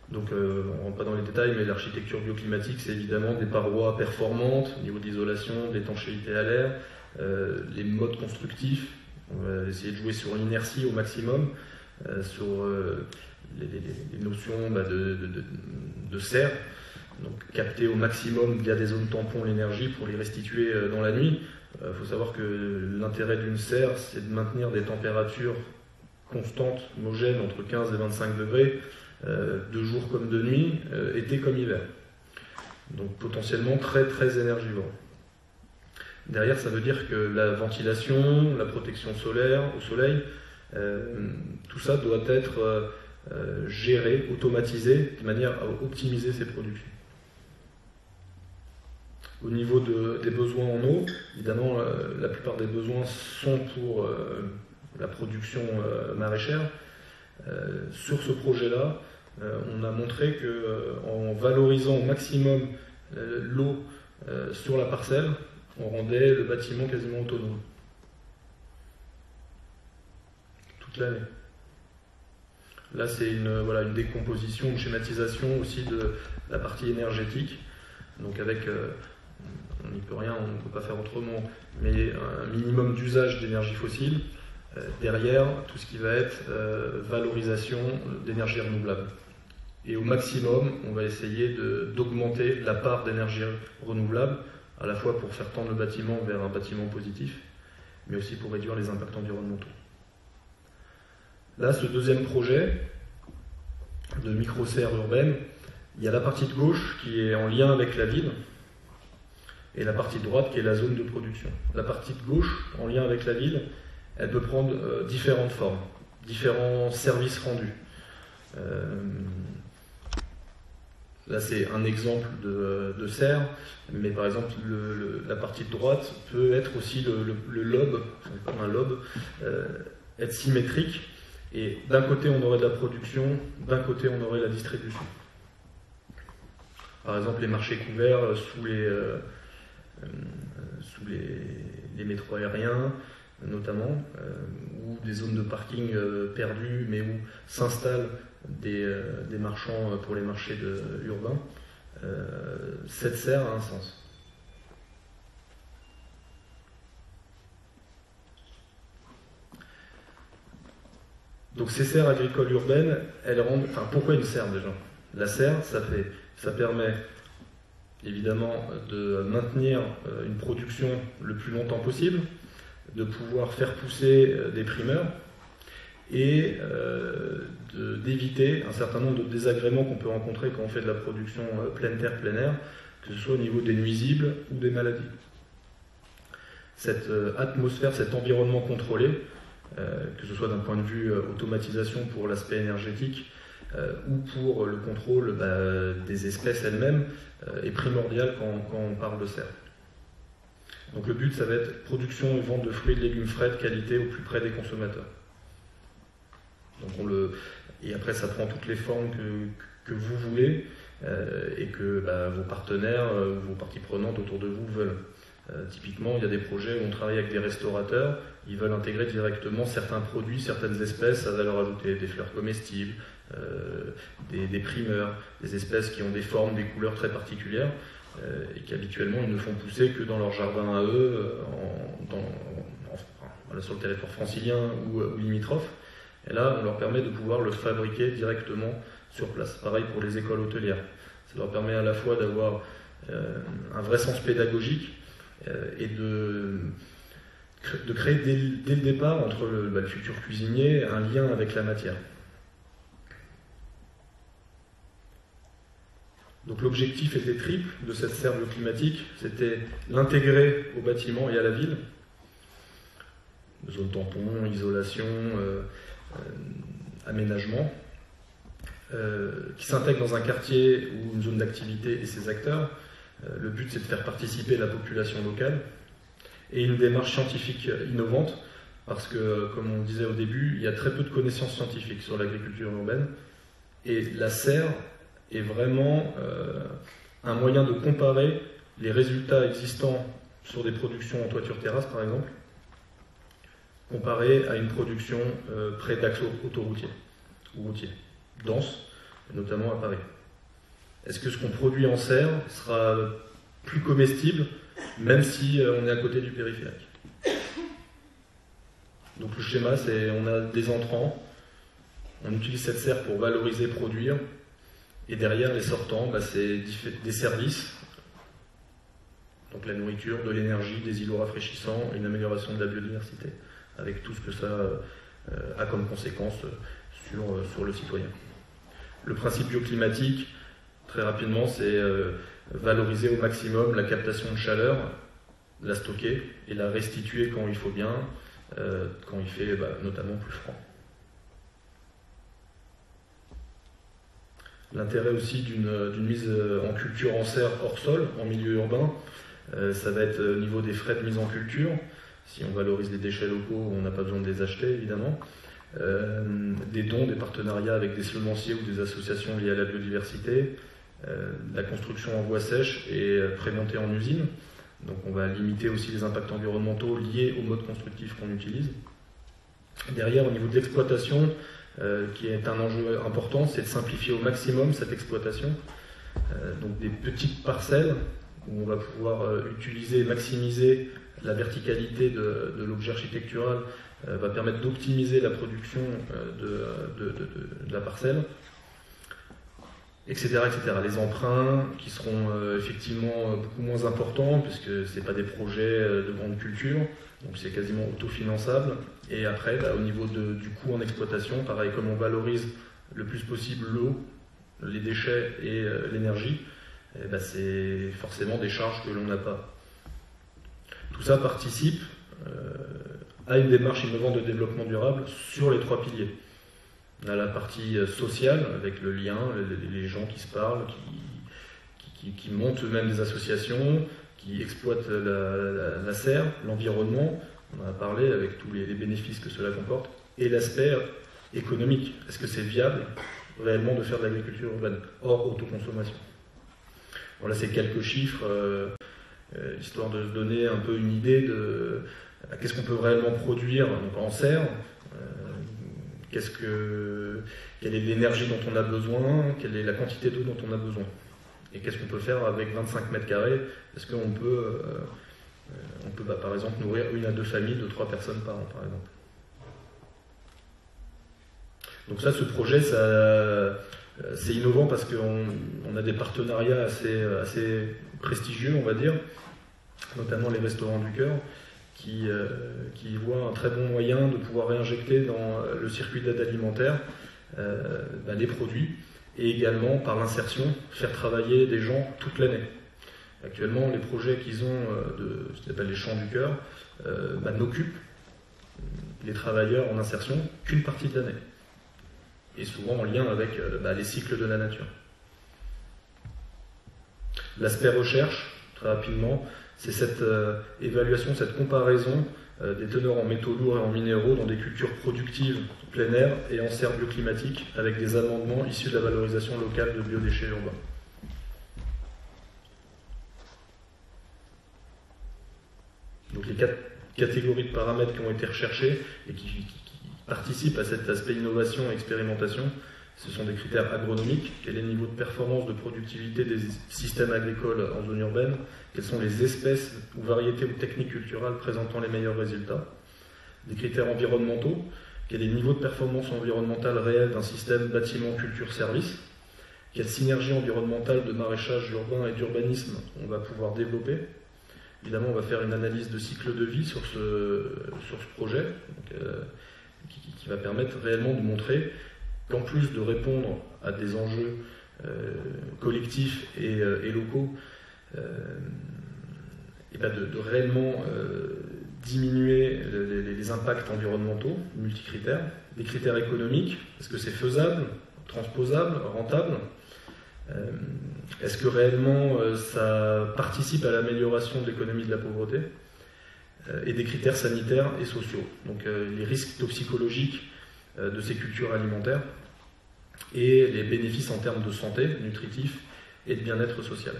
Donc on ne rentre pas dans les détails, mais l'architecture bioclimatique, c'est évidemment des parois performantes au niveau d'isolation, d'étanchéité à l'air, les modes constructifs, on va essayer de jouer sur l'inertie au maximum, sur les notions de serre, donc capter au maximum via des zones tampons l'énergie pour les restituer dans la nuit. Il faut savoir que l'intérêt d'une serre, c'est de maintenir des températures constantes, homogènes, entre 15 et 25 degrés, de jour comme de nuit, été comme hiver. Donc potentiellement très très énergivore. Derrière, ça veut dire que la ventilation, la protection solaire au soleil, tout ça doit être géré, automatisé, de manière à optimiser ces productions. Au niveau des besoins en eau, évidemment, la plupart des besoins sont pour la production maraîchère. Sur ce projet-là, on a montré qu'en valorisant au maximum l'eau sur la parcelle, on rendait le bâtiment quasiment autonome. Toute l'année. Là, c'est une décomposition, une schématisation aussi de la partie énergétique. Donc avec, on n'y peut rien, on ne peut pas faire autrement, mais un minimum d'usage d'énergie fossile. Derrière, tout ce qui va être valorisation d'énergie renouvelable. Et au maximum, on va essayer d'augmenter la part d'énergie renouvelable, à la fois pour faire tendre le bâtiment vers un bâtiment positif, mais aussi pour réduire les impacts environnementaux. Là, ce deuxième projet de micro-serre urbaine, il y a la partie de gauche qui est en lien avec la ville, et la partie de droite qui est la zone de production. La partie de gauche, en lien avec la ville, elle peut prendre différentes formes, différents services rendus. Là, c'est un exemple de serre, mais par exemple, la partie de droite peut être aussi le lobe, comme un lobe, être symétrique. Et d'un côté, on aurait de la production, d'un côté, on aurait la distribution. Par exemple, les marchés couverts sous les métros aériens, notamment, ou des zones de parking perdues, mais où s'installent des marchands pour les marchés urbains, cette serre a un sens. Donc ces serres agricoles urbaines, elles rendent... Enfin, pourquoi une serre déjà ? La serre, ça permet évidemment de maintenir une production le plus longtemps possible, de pouvoir faire pousser des primeurs et d'éviter un certain nombre de désagréments qu'on peut rencontrer quand on fait de la production pleine terre, plein air, que ce soit au niveau des nuisibles ou des maladies. Cette atmosphère, cet environnement contrôlé, que ce soit d'un point de vue automatisation pour l'aspect énergétique ou pour le contrôle des espèces elles-mêmes, est primordial quand on parle de serre. Donc le but, ça va être production et vente de fruits et de légumes frais de qualité au plus près des consommateurs. Donc et après, ça prend toutes les formes que vous voulez et que vos partenaires ou vos parties prenantes autour de vous veulent. Typiquement, il y a des projets où on travaille avec des restaurateurs, ils veulent intégrer directement certains produits, certaines espèces à valeur ajoutée, des fleurs comestibles, des primeurs, des espèces qui ont des formes, des couleurs très particulières et qu'habituellement ils ne font pousser que dans leur jardin à eux, sur le territoire francilien ou limitrophe. Et là, on leur permet de pouvoir le fabriquer directement sur place. Pareil pour les écoles hôtelières. Ça leur permet à la fois d'avoir un vrai sens pédagogique et de créer dès le départ entre le futur cuisinier un lien avec la matière. Donc l'objectif était triple de cette serre bioclimatique, c'était l'intégrer au bâtiment et à la ville. Zone tampon, isolation, aménagement, qui s'intègre dans un quartier ou une zone d'activité et ses acteurs. Le but, c'est de faire participer la population locale et une démarche scientifique innovante, parce que, comme on disait au début, il y a très peu de connaissances scientifiques sur l'agriculture urbaine, et la serre est vraiment un moyen de comparer les résultats existants sur des productions en toiture terrasse, par exemple, comparé à une production près d'axes autoroutiers ou routiers, denses, notamment à Paris. Est-ce que ce qu'on produit en serre sera plus comestible, même si on est à côté du périphérique? Donc le schéma, c'est on a des entrants, on utilise cette serre pour valoriser, produire, et derrière les sortants, c'est des services, donc la nourriture, de l'énergie, des îlots rafraîchissants, une amélioration de la biodiversité, avec tout ce que ça a comme conséquence sur le citoyen. Le principe bioclimatique, très rapidement, c'est valoriser au maximum la captation de chaleur, la stocker et la restituer quand il faut bien, quand il fait notamment plus froid. L'intérêt aussi d'une mise en culture en serre hors sol, en milieu urbain, ça va être au niveau des frais de mise en culture. Si on valorise les déchets locaux, on n'a pas besoin de les acheter, évidemment. Des dons, des partenariats avec des semenciers ou des associations liées à la biodiversité, la construction en voie sèche et prémontée en usine. Donc on va limiter aussi les impacts environnementaux liés au mode constructif qu'on utilise. Derrière, au niveau de l'exploitation, qui est un enjeu important, c'est de simplifier au maximum cette exploitation. Donc des petites parcelles où on va pouvoir utiliser et maximiser la verticalité de l'objet architectural, va permettre d'optimiser la production de la parcelle, etc., etc. Les emprunts qui seront effectivement beaucoup moins importants, puisque ce n'est pas des projets de grande culture, donc c'est quasiment autofinançable. Et après, au niveau du coût en exploitation, pareil, comme on valorise le plus possible l'eau, les déchets et l'énergie, c'est forcément des charges que l'on n'a pas. Tout ça participe à une démarche innovante de développement durable sur les 3 piliers. On a la partie sociale, avec le lien, les gens qui se parlent, qui montent eux-mêmes des associations, qui exploitent la serre, l'environnement, on en a parlé avec tous les bénéfices que cela comporte, et l'aspect économique. Est-ce que c'est viable réellement de faire de l'agriculture urbaine, hors autoconsommation? Voilà, c'est quelques chiffres, histoire de se donner un peu une idée de qu'est-ce qu'on peut réellement produire donc en serre, quelle est l'énergie dont on a besoin, quelle est la quantité d'eau dont on a besoin. Et qu'est-ce qu'on peut faire avec 25 mètres carrés? Est-ce qu'on peut, par exemple, nourrir 1 à 2 familles de 3 personnes par an, par exemple. Donc ça, ce projet, c'est innovant parce qu'on a des partenariats assez prestigieux, on va dire, notamment les Restos du Cœur, qui voient un très bon moyen de pouvoir réinjecter dans le circuit d'aide alimentaire les produits, et également par l'insertion, faire travailler des gens toute l'année. Actuellement, les projets qu'ils ont, ce qu'on appelle les champs du cœur, n'occupent les travailleurs en insertion qu'une partie de l'année, et souvent en lien avec les cycles de la nature. L'aspect recherche, très rapidement, c'est cette évaluation, cette comparaison des teneurs en métaux lourds et en minéraux dans des cultures productives plein air et en serre bioclimatique, avec des amendements issus de la valorisation locale de biodéchets urbains. Donc les 4 catégories de paramètres qui ont été recherchés et qui participent à cet aspect innovation et expérimentation, ce sont des critères agronomiques. Quel est le niveau de performance, de productivité des systèmes agricoles en zone urbaine? Quelles sont les espèces ou variétés ou techniques culturelles présentant les meilleurs résultats? Des critères environnementaux. Quel est le niveau de performance environnementale réel d'un système bâtiment, culture, service? Quelle synergie environnementale de maraîchage urbain et d'urbanisme on va pouvoir développer? Évidemment, on va faire une analyse de cycle de vie sur ce projet, donc, qui va permettre réellement de montrer qu'en plus de répondre à des enjeux collectifs et locaux, de réellement diminuer les impacts environnementaux, multicritères, des critères économiques, est-ce que c'est faisable, transposable, rentable? Est-ce que réellement ça participe à l'amélioration de l'économie de la pauvreté? Et des critères sanitaires et sociaux, donc les risques toxicologiques de ces cultures alimentaires et les bénéfices en termes de santé, nutritifs et de bien-être social.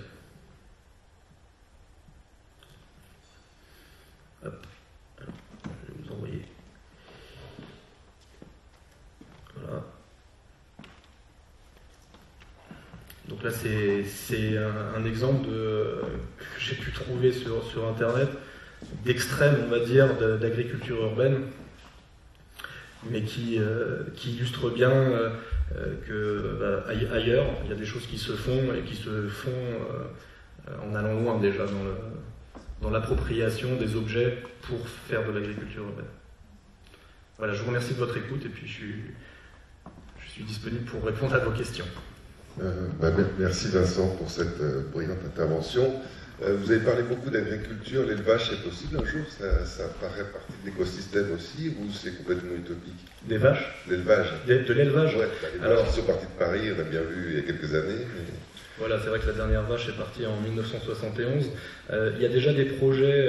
Hop. Alors, je vais vous envoyer Donc là, c'est un exemple que j'ai pu trouver sur Internet, d'extrême, on va dire, d'agriculture urbaine, mais qui illustre bien que ailleurs, il y a des choses qui se font et qui se font en allant loin déjà dans l'appropriation des objets pour faire de l'agriculture urbaine. Voilà, je vous remercie de votre écoute et puis je suis disponible pour répondre à vos questions. Merci Vincent pour cette brillante intervention. Vous avez parlé beaucoup d'agriculture, l'élevage c'est possible un jour, ça paraît partie de l'écosystème aussi, ou c'est complètement utopique? Des vaches? L'élevage. De l'élevage? Ouais, les vaches qui sont parties de Paris, on a bien vu il y a quelques années. Mais... Voilà, c'est vrai que la dernière vache est partie en 1971. Il y a déjà des projets,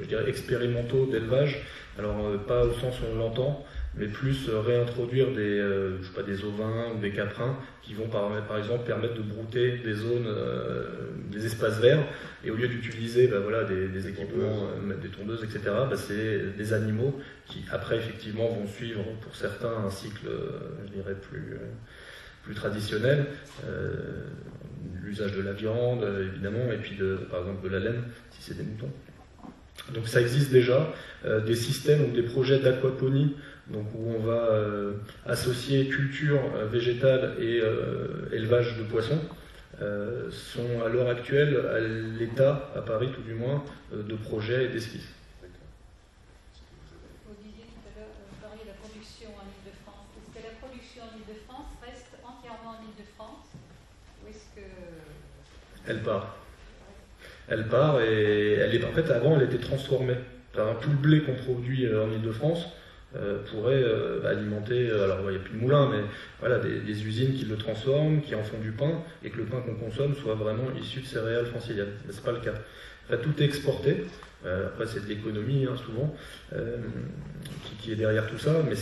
je dirais, expérimentaux d'élevage, alors pas au sens où on l'entend, mais plus réintroduire des ovins ou des caprins qui vont par exemple permettre de brouter des zones, des espaces verts, et au lieu d'utiliser des équipements, des tondeuses, etc., c'est des animaux qui après effectivement vont suivre pour certains un cycle, je dirais, plus traditionnel, l'usage de la viande évidemment, et puis par exemple de la laine si c'est des moutons. Donc ça existe déjà, des systèmes ou des projets d'aquaponie, donc où on va associer culture végétale et élevage de poissons, sont à l'heure actuelle à l'état, à Paris tout du moins, de projets et d'esquisses. Vous disiez tout à l'heure, vous parliez de la production en Île-de-France. Est-ce que la production en Île-de-France reste entièrement en Île-de-France ou est-ce que... Elle part. Elle part et en fait avant elle était transformée. Tout le blé qu'on produit en Île-de-France pourrait alimenter, alors il n'y a plus de moulins, mais voilà, des usines qui le transforment, qui en font du pain, et que le pain qu'on consomme soit vraiment issu de céréales franciliennes. Mais ce n'est pas le cas. Enfin, tout est exporté. Après c'est de l'économie souvent qui est derrière tout ça, mais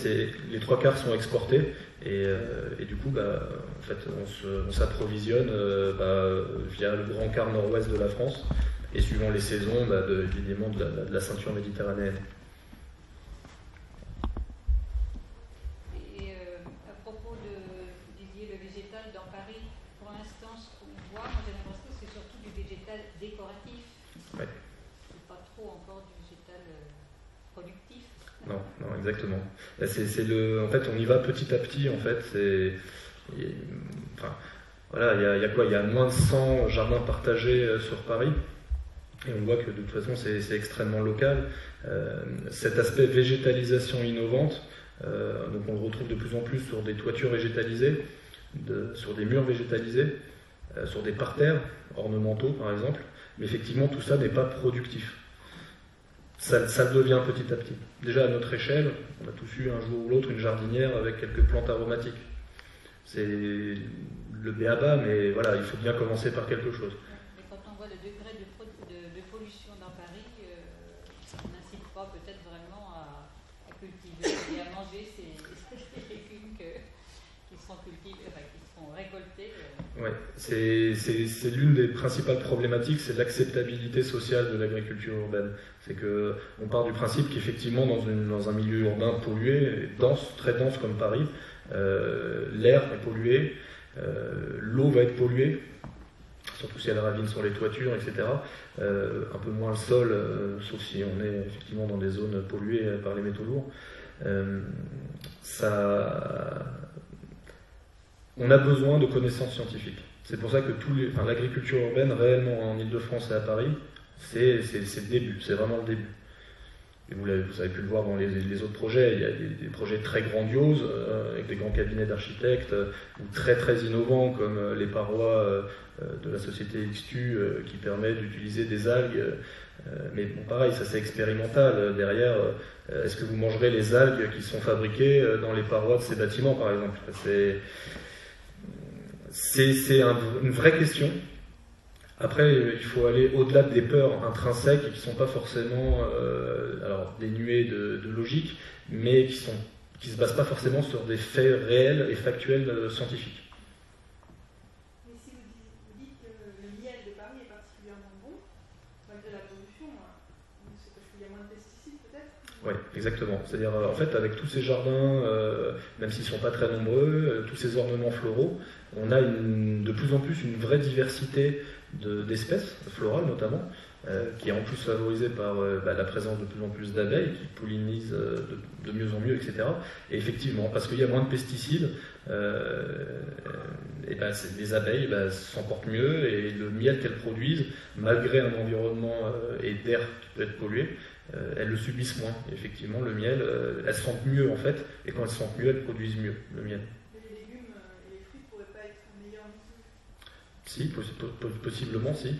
les 3/4 sont exportés et du coup en fait on s'approvisionne via le grand quart nord-ouest de la France et suivant les saisons évidemment de la ceinture méditerranéenne. Et à propos vous disiez le végétal dans Paris, pour l'instant ce qu'on voit, moi j'ai l'impression que c'est surtout du végétal décoratif. Ouais. Pas trop encore du végétal productif. Non, exactement. En fait, on y va petit à petit. En fait, il y a moins de 100 jardins partagés sur Paris, et on voit que de toute façon, c'est extrêmement local. Cet aspect végétalisation innovante, donc on le retrouve de plus en plus sur des toitures végétalisées, sur des murs végétalisés, sur des parterres ornementaux, par exemple. Mais effectivement, tout ça n'est pas productif. Ça le devient petit à petit. Déjà à notre échelle, on a tous eu un jour ou l'autre une jardinière avec quelques plantes aromatiques. C'est le b.a.-ba, mais voilà, il faut bien commencer par quelque chose. Mais quand on voit le degré de pollution dans Paris, on n'incite pas peut-être vraiment à cultiver et à manger ces légumes qui seront cultivés, qui seront récoltés. Ouais, c'est l'une des principales problématiques, c'est l'acceptabilité sociale de l'agriculture urbaine. C'est qu'on part du principe qu'effectivement dans un milieu urbain pollué, dense, très dense comme Paris, l'air est pollué, l'eau va être polluée, surtout si elle ravine sur les toitures, etc. Un peu moins le sol, sauf si on est effectivement dans des zones polluées par les métaux lourds. On a besoin de connaissances scientifiques. C'est pour ça que l'agriculture urbaine, réellement en Île-de-France et à Paris, c'est le début, c'est vraiment le début. Et vous avez pu le voir dans les autres projets, il y a des projets très grandioses, avec des grands cabinets d'architectes, ou très très innovants, comme les parois de la société XTU, qui permet d'utiliser des algues. Mais bon, pareil, ça c'est expérimental. Derrière, est-ce que vous mangerez les algues qui sont fabriquées dans les parois de ces bâtiments, par exemple? C'est une vraie question. Après, il faut aller au-delà des peurs intrinsèques qui ne sont pas forcément dénuées de logique, mais qui ne se basent pas forcément sur des faits réels et factuels scientifiques. Mais si vous dites que le miel de Paris est particulièrement bon, malgré la pollution, c'est parce qu'il y a moins de pesticides peut-être? Oui, exactement. C'est-à-dire, en fait, avec tous ces jardins, même s'ils ne sont pas très nombreux, tous ces ornements floraux, on a de plus en plus une vraie diversité d'espèces, florales notamment, qui est en plus favorisée par la présence de plus en plus d'abeilles qui pollinisent de mieux en mieux, etc. Et effectivement, parce qu'il y a moins de pesticides, les abeilles s'en portent mieux et le miel qu'elles produisent, malgré un environnement et d'air qui peut être pollué, elles le subissent moins. Et effectivement, le miel, elles se sentent mieux en fait, et quand elles se sentent mieux, elles produisent mieux le miel. Mais les légumes et les fruits ne pourraient pas être meilleurs non plus? Si, possiblement, si.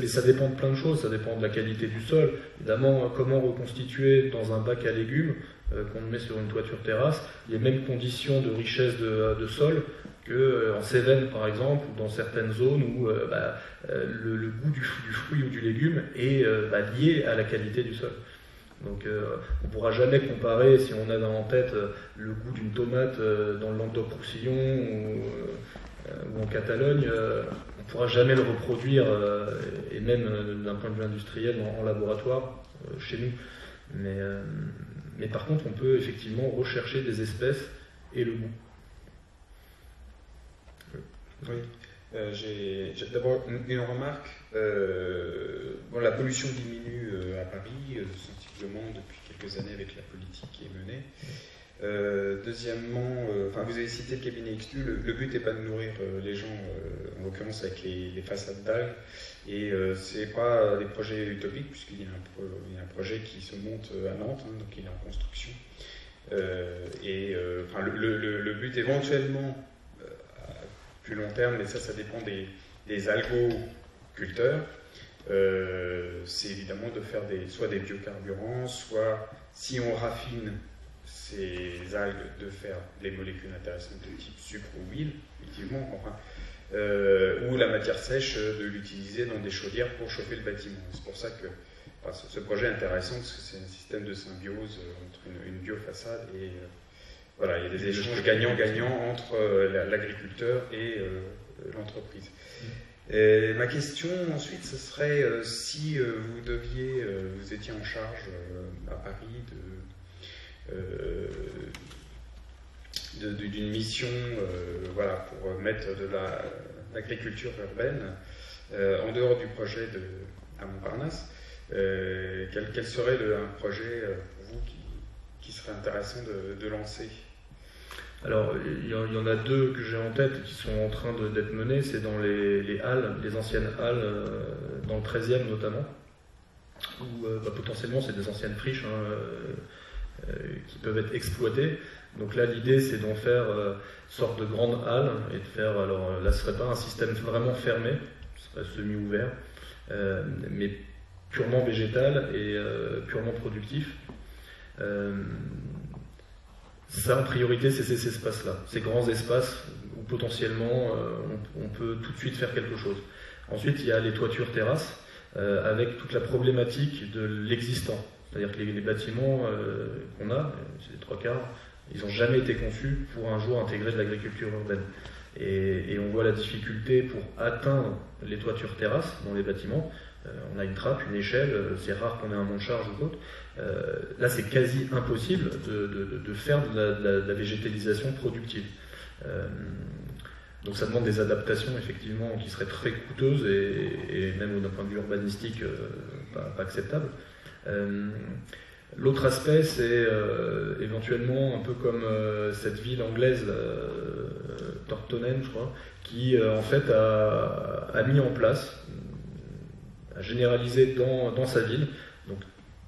Mais ça dépend de plein de choses, ça dépend de la qualité du sol. Évidemment, comment reconstituer dans un bac à légumes qu'on met sur une toiture terrasse les mêmes conditions de richesse de sol qu'en Cévennes par exemple, ou dans certaines zones où le goût du fruit ou du légume est lié à la qualité du sol. Donc on ne pourra jamais comparer, si on a en tête le goût d'une tomate dans le Languedoc-Roussillon ou en Catalogne, on ne pourra jamais le reproduire, et même d'un point de vue industriel en laboratoire chez nous. Mais par contre, on peut effectivement rechercher des espèces et le goût. Oui. J'ai d'abord une remarque. La pollution diminue à Paris sensiblement depuis quelques années avec la politique qui est menée. Deuxièmement, vous avez cité le cabinet XTU, le but n'est pas de nourrir les gens, en l'occurrence avec les façades d'algues, et c'est pas des projets utopiques, puisqu'il y a un projet qui se monte à Nantes, donc il est en construction. Le but éventuellement, à plus long terme, mais ça dépend des algoculteurs, c'est évidemment de faire soit des biocarburants, soit si on raffine ces algues, de faire des molécules intéressantes de type sucre ou huile, effectivement, ou la matière sèche, de l'utiliser dans des chaudières pour chauffer le bâtiment. C'est pour ça que ce projet est intéressant, parce que c'est un système de symbiose entre une biofaçade et il y a des échanges gagnant-gagnant entre l'agriculteur et l'entreprise. Et ma question ensuite, ce serait si vous étiez en charge à Paris d'une mission pour mettre de l'agriculture urbaine en dehors du projet à Montparnasse, quel serait un projet pour vous qui serait intéressant de lancer? Alors, il y en a deux que j'ai en tête qui sont en train d'être menés, c'est dans les halles, les anciennes halles, dans le 13e notamment, où potentiellement c'est des anciennes friches qui peuvent être exploitées. Donc là, l'idée c'est d'en faire une sorte de grande halle et de faire, alors là ce serait pas un système vraiment fermé, ce serait semi-ouvert, mais purement végétal et purement productif. Ça, en priorité, c'est ces espaces-là, ces grands espaces où potentiellement on peut tout de suite faire quelque chose. Ensuite, il y a les toitures terrasses, avec toute la problématique de l'existant. C'est-à-dire que les bâtiments qu'on a, c'est les 3/4, ils n'ont jamais été conçus pour un jour intégrer de l'agriculture urbaine. Et on voit la difficulté pour atteindre les toitures terrasses dans les bâtiments. On a une trappe, une échelle, c'est rare qu'on ait un monte-charge ou d'autres. Là, c'est quasi impossible de faire de la végétalisation productive. Donc ça demande des adaptations, effectivement, qui seraient très coûteuses et même d'un point de vue urbanistique, pas acceptable. L'autre aspect, c'est éventuellement un peu comme cette ville anglaise, Tortonen, je crois, qui en fait a mis en place, a généralisé dans sa ville, donc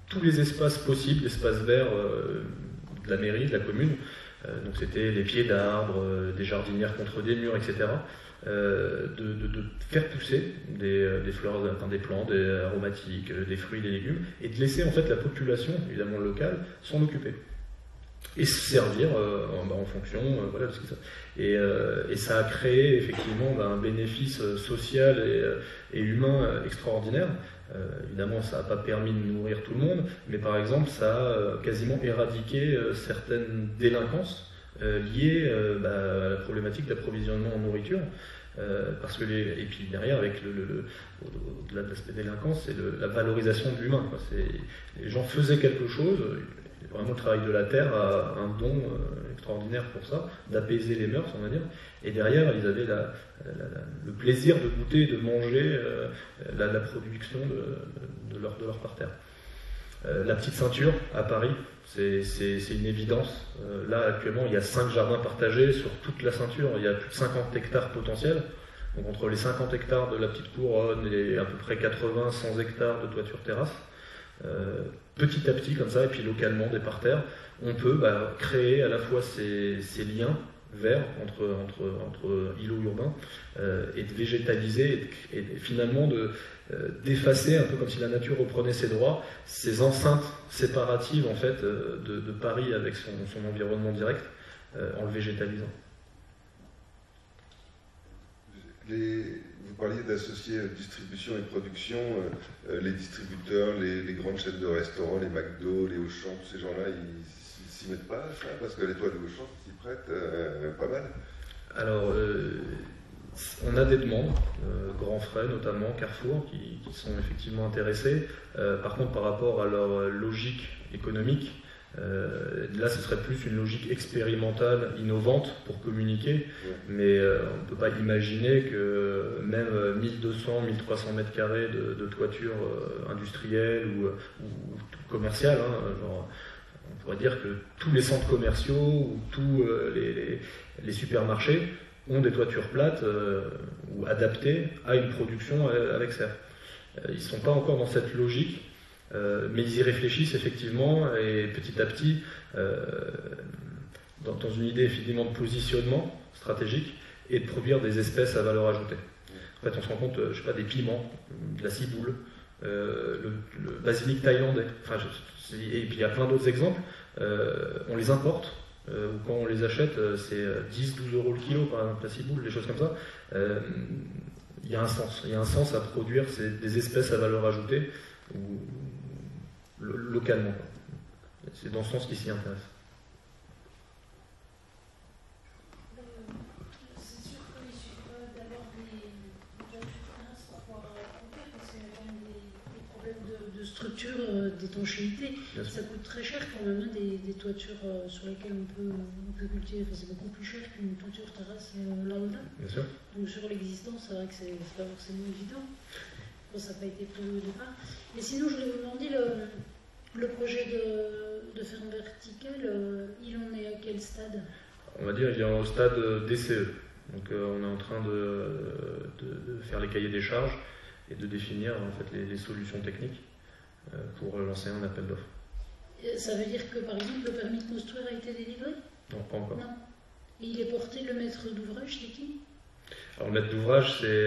tous les espaces possibles, l'espace vert de la mairie, de la commune, donc c'était les pieds d'arbres, des jardinières contre des murs, etc., de faire pousser des fleurs, des plantes, des aromatiques, des fruits, des légumes, et de laisser en fait la population, évidemment locale, s'en occuper. Et se servir en fonction de ce qui et ça a créé effectivement un bénéfice social et humain extraordinaire. Évidemment, ça n'a pas permis de nourrir tout le monde, mais par exemple, ça a quasiment éradiqué certaines délinquances liées à la problématique d'approvisionnement en nourriture. Parce que et puis derrière, avec au-delà de l'aspect délinquance, c'est la valorisation de l'humain. Les gens faisaient quelque chose, vraiment le travail de la terre a un don extraordinaire pour ça, d'apaiser les mœurs, on va dire. Et derrière, ils avaient le plaisir de goûter, de manger la production de leur parterre. La petite ceinture à Paris, c'est une évidence. Là, actuellement, il y a 5 jardins partagés sur toute la ceinture. Il y a plus de 50 hectares potentiels. Donc, entre les 50 hectares de la petite couronne et à peu près 80-100 hectares de toiture terrasse, petit à petit, comme ça, et puis localement, des parterres, on peut créer à la fois ces liens verts entre îlots urbains et de végétaliser et finalement d'effacer, un peu comme si la nature reprenait ses droits, ces enceintes séparatives en fait de Paris avec son environnement direct en le végétalisant. Vous parliez d'associer distribution et production, les distributeurs, les grandes chaînes de restaurants, les McDo, les Auchan, tous ces gens-là, ils s'y mettent pas, ça, parce que les toits de Auchan s'y prêtent pas mal. Alors, on a des demandes, Grands Frais notamment, Carrefour, qui sont effectivement intéressés. Par contre, par rapport à leur logique économique, là, ce serait plus une logique expérimentale, innovante pour communiquer, mais on ne peut pas imaginer que même 1200, 1300 mètres carrés de toiture industrielle ou commerciale, genre, on pourrait dire que tous les centres commerciaux ou tous les supermarchés ont des toitures plates ou adaptées à une production avec serre. Ils ne sont pas encore dans cette logique. Mais ils y réfléchissent effectivement et petit à petit, dans une idée effectivement de positionnement stratégique et de produire des espèces à valeur ajoutée. En fait, on se rend compte, je sais pas, des piments, de la ciboule, le basilic thaïlandais, et puis il y a plein d'autres exemples. On les importe, ou quand on les achète, c'est 10-12 euros le kilo, par exemple, la ciboule, des choses comme ça. Il y a un sens à produire des espèces à valeur ajoutée localement. C'est dans ce sens qu'ils s'y intéressent. C'est sûr qu'il suffit pas d'avoir des terrasses pour pouvoir compter, parce qu'il y a quand même des problèmes de structure, d'étanchéité. Ça coûte très cher quand même, des toitures sur lesquelles on peut cultiver. Enfin, c'est beaucoup plus cher qu'une toiture terrasse lambda. Bien sûr. Donc sur l'existence, c'est vrai que c'est pas forcément évident. Bon, ça n'a pas été prévu au départ. Mais sinon, je voulais vous demander, le projet de ferme verticale, il en est à quel stade? On va dire qu'il est au stade DCE. Donc on est en train de faire les cahiers des charges et de définir en fait les solutions techniques pour lancer un appel d'offres. Ça veut dire que par exemple le permis de construire a été délivré? Non, pas encore. Non. Et il est porté, le maître d'ouvrage, c'est qui? Alors le maître d'ouvrage, c'est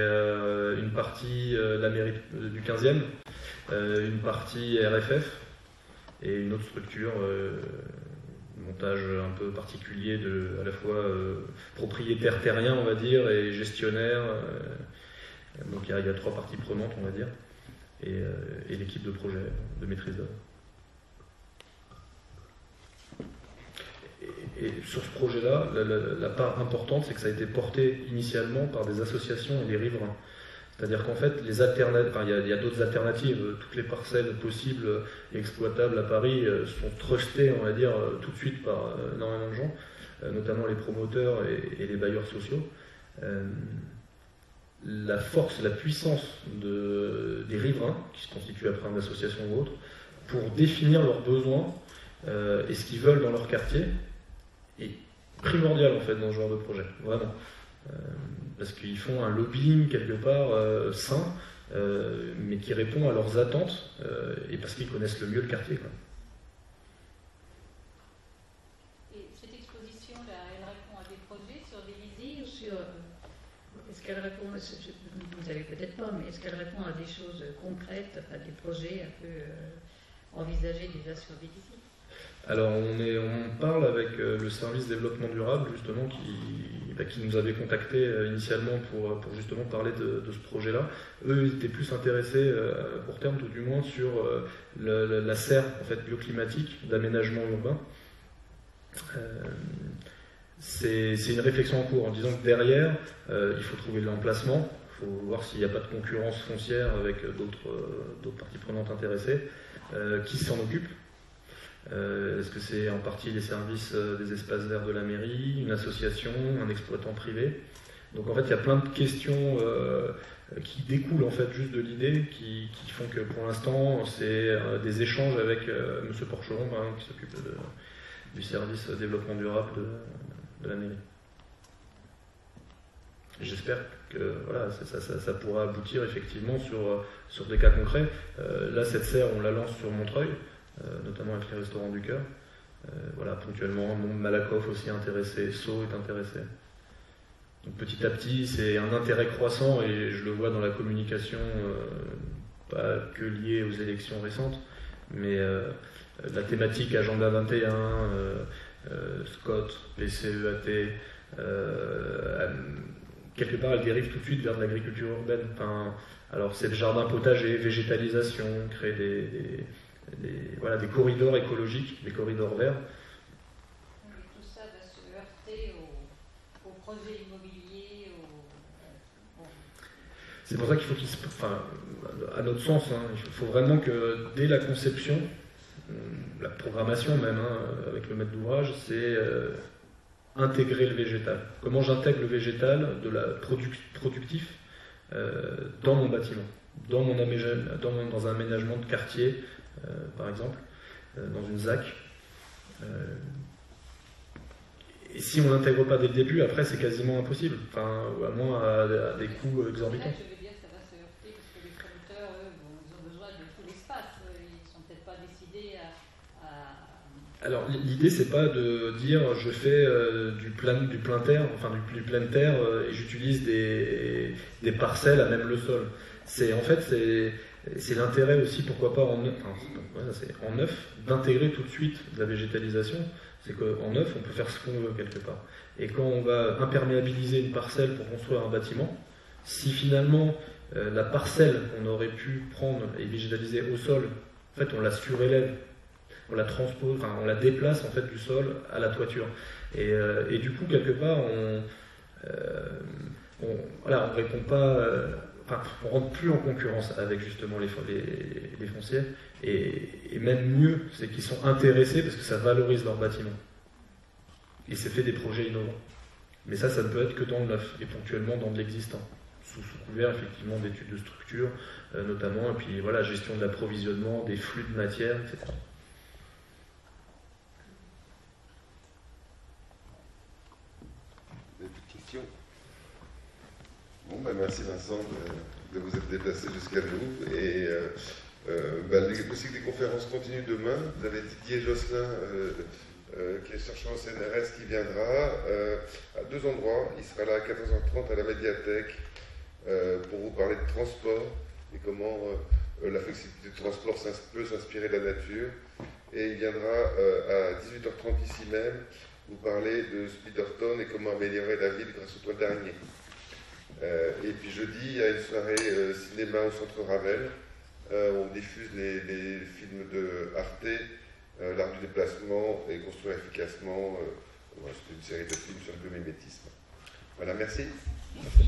une partie la mairie du 15e, une partie RFF et une autre structure, montage un peu particulier à la fois propriétaire terrien, on va dire, et gestionnaire. Donc il y a 3 parties prenantes, on va dire, et l'équipe de projet de maîtrise d'œuvre. Et sur ce projet-là, la part importante, c'est que ça a été porté initialement par des associations et des riverains. C'est-à-dire qu'en fait, il y a d'autres alternatives. Toutes les parcelles possibles et exploitables à Paris sont trustées, on va dire, tout de suite par énormément de gens, notamment les promoteurs et les bailleurs sociaux. La force, la puissance des riverains, qui se constituent après une association ou autre, pour définir leurs besoins et ce qu'ils veulent dans leur quartier, est primordial en fait dans ce genre de projet, vraiment. Parce qu'ils font un lobbying quelque part sain, mais qui répond à leurs attentes, et parce qu'ils connaissent le mieux le quartier, quoi. Et cette exposition-là, elle répond à des projets sur des visites ou sur... Est-ce qu'elle répond, vous ne savez peut-être pas, mais est-ce qu'elle répond à des choses concrètes, à des projets un peu envisagés déjà sur des visites? Alors on parle avec le service développement durable justement qui nous avait contacté initialement pour justement parler de ce projet-là. Eux ils étaient plus intéressés à court terme tout du moins sur la serre en fait bioclimatique d'aménagement urbain. c'est une réflexion en cours en disant que derrière, il faut trouver l'emplacement, il faut voir s'il n'y a pas de concurrence foncière avec d'autres parties prenantes intéressées. Qui s'en occupe? Est-ce que c'est en partie les services des espaces verts de la mairie, une association, un exploitant privé? Donc en fait, il y a plein de questions qui découlent en fait juste de l'idée, qui font que pour l'instant, c'est des échanges avec M. Porcheron, par exemple, qui s'occupe du service développement durable de la mairie. J'espère que voilà, ça pourra aboutir effectivement sur des cas concrets. Là, cette serre, on la lance sur Montreuil, notamment avec les restaurants du cœur. Voilà, ponctuellement, Malakoff aussi intéressé, Sceaux est intéressé. Donc petit à petit, c'est un intérêt croissant et je le vois dans la communication, pas que liée aux élections récentes, mais la thématique Agenda 21, Scott, PCEAT, quelque part, elle dérive tout de suite vers de l'agriculture urbaine. Enfin, alors, c'est le jardin potager, végétalisation, créer des corridors écologiques, des corridors verts. Mais tout ça va se heurter au projet immobilier. C'est pour ça qu'il faut à notre sens, il faut vraiment que dès la conception, la programmation même, avec le maître d'ouvrage, c'est intégrer le végétal. Comment j'intègre le végétal de la productif dans mon bâtiment, dans un aménagement de quartier, par exemple, dans une ZAC. Et si on n'intègre pas dès le début, après c'est quasiment impossible, à moins à des coûts exorbitants. Là, je veux dire, ça va se heurter parce que les producteurs, eux, ils ont besoin de tout l'espace. Ils ne sont peut-être pas décidés à... Alors l'idée c'est pas de dire je fais du plein terre, du plein terre et j'utilise des parcelles à même le sol. C'est l'intérêt aussi, pourquoi pas en neuf, d'intégrer tout de suite de la végétalisation. C'est qu'en neuf on peut faire ce qu'on veut quelque part. Et quand on va imperméabiliser une parcelle pour construire un bâtiment, si finalement la parcelle qu'on aurait pu prendre et végétaliser au sol, en fait on la surélève, on la transpose, on la déplace en fait du sol à la toiture. Et du coup, quelque part, on répond pas, on rentre plus en concurrence avec justement les foncières. Et même mieux, c'est qu'ils sont intéressés parce que ça valorise leur bâtiment. Et c'est fait des projets innovants. Mais ça ne peut être que dans le neuf et ponctuellement dans de l'existant, sous couvert effectivement d'études de structure notamment, et puis voilà, gestion de l'approvisionnement, des flux de matière, etc. Bon, merci Vincent de vous être déplacé jusqu'à nous. Et le cycle des conférences continue demain. Vous avez Didier Josselin, qui est chercheur au CNRS, qui viendra à deux endroits. Il sera là à 14h30 à la médiathèque pour vous parler de transport et comment la flexibilité du transport peut s'inspirer de la nature. Et il viendra à 18h30 ici même vous parler de Spiderton et comment améliorer la ville grâce au toit d'araignée. Et puis jeudi, il y a une soirée cinéma au Centre Ravel. On diffuse les films de Arte, L'art du déplacement et Construire efficacement. C'est une série de films sur le biomimétisme. Voilà, merci. Merci.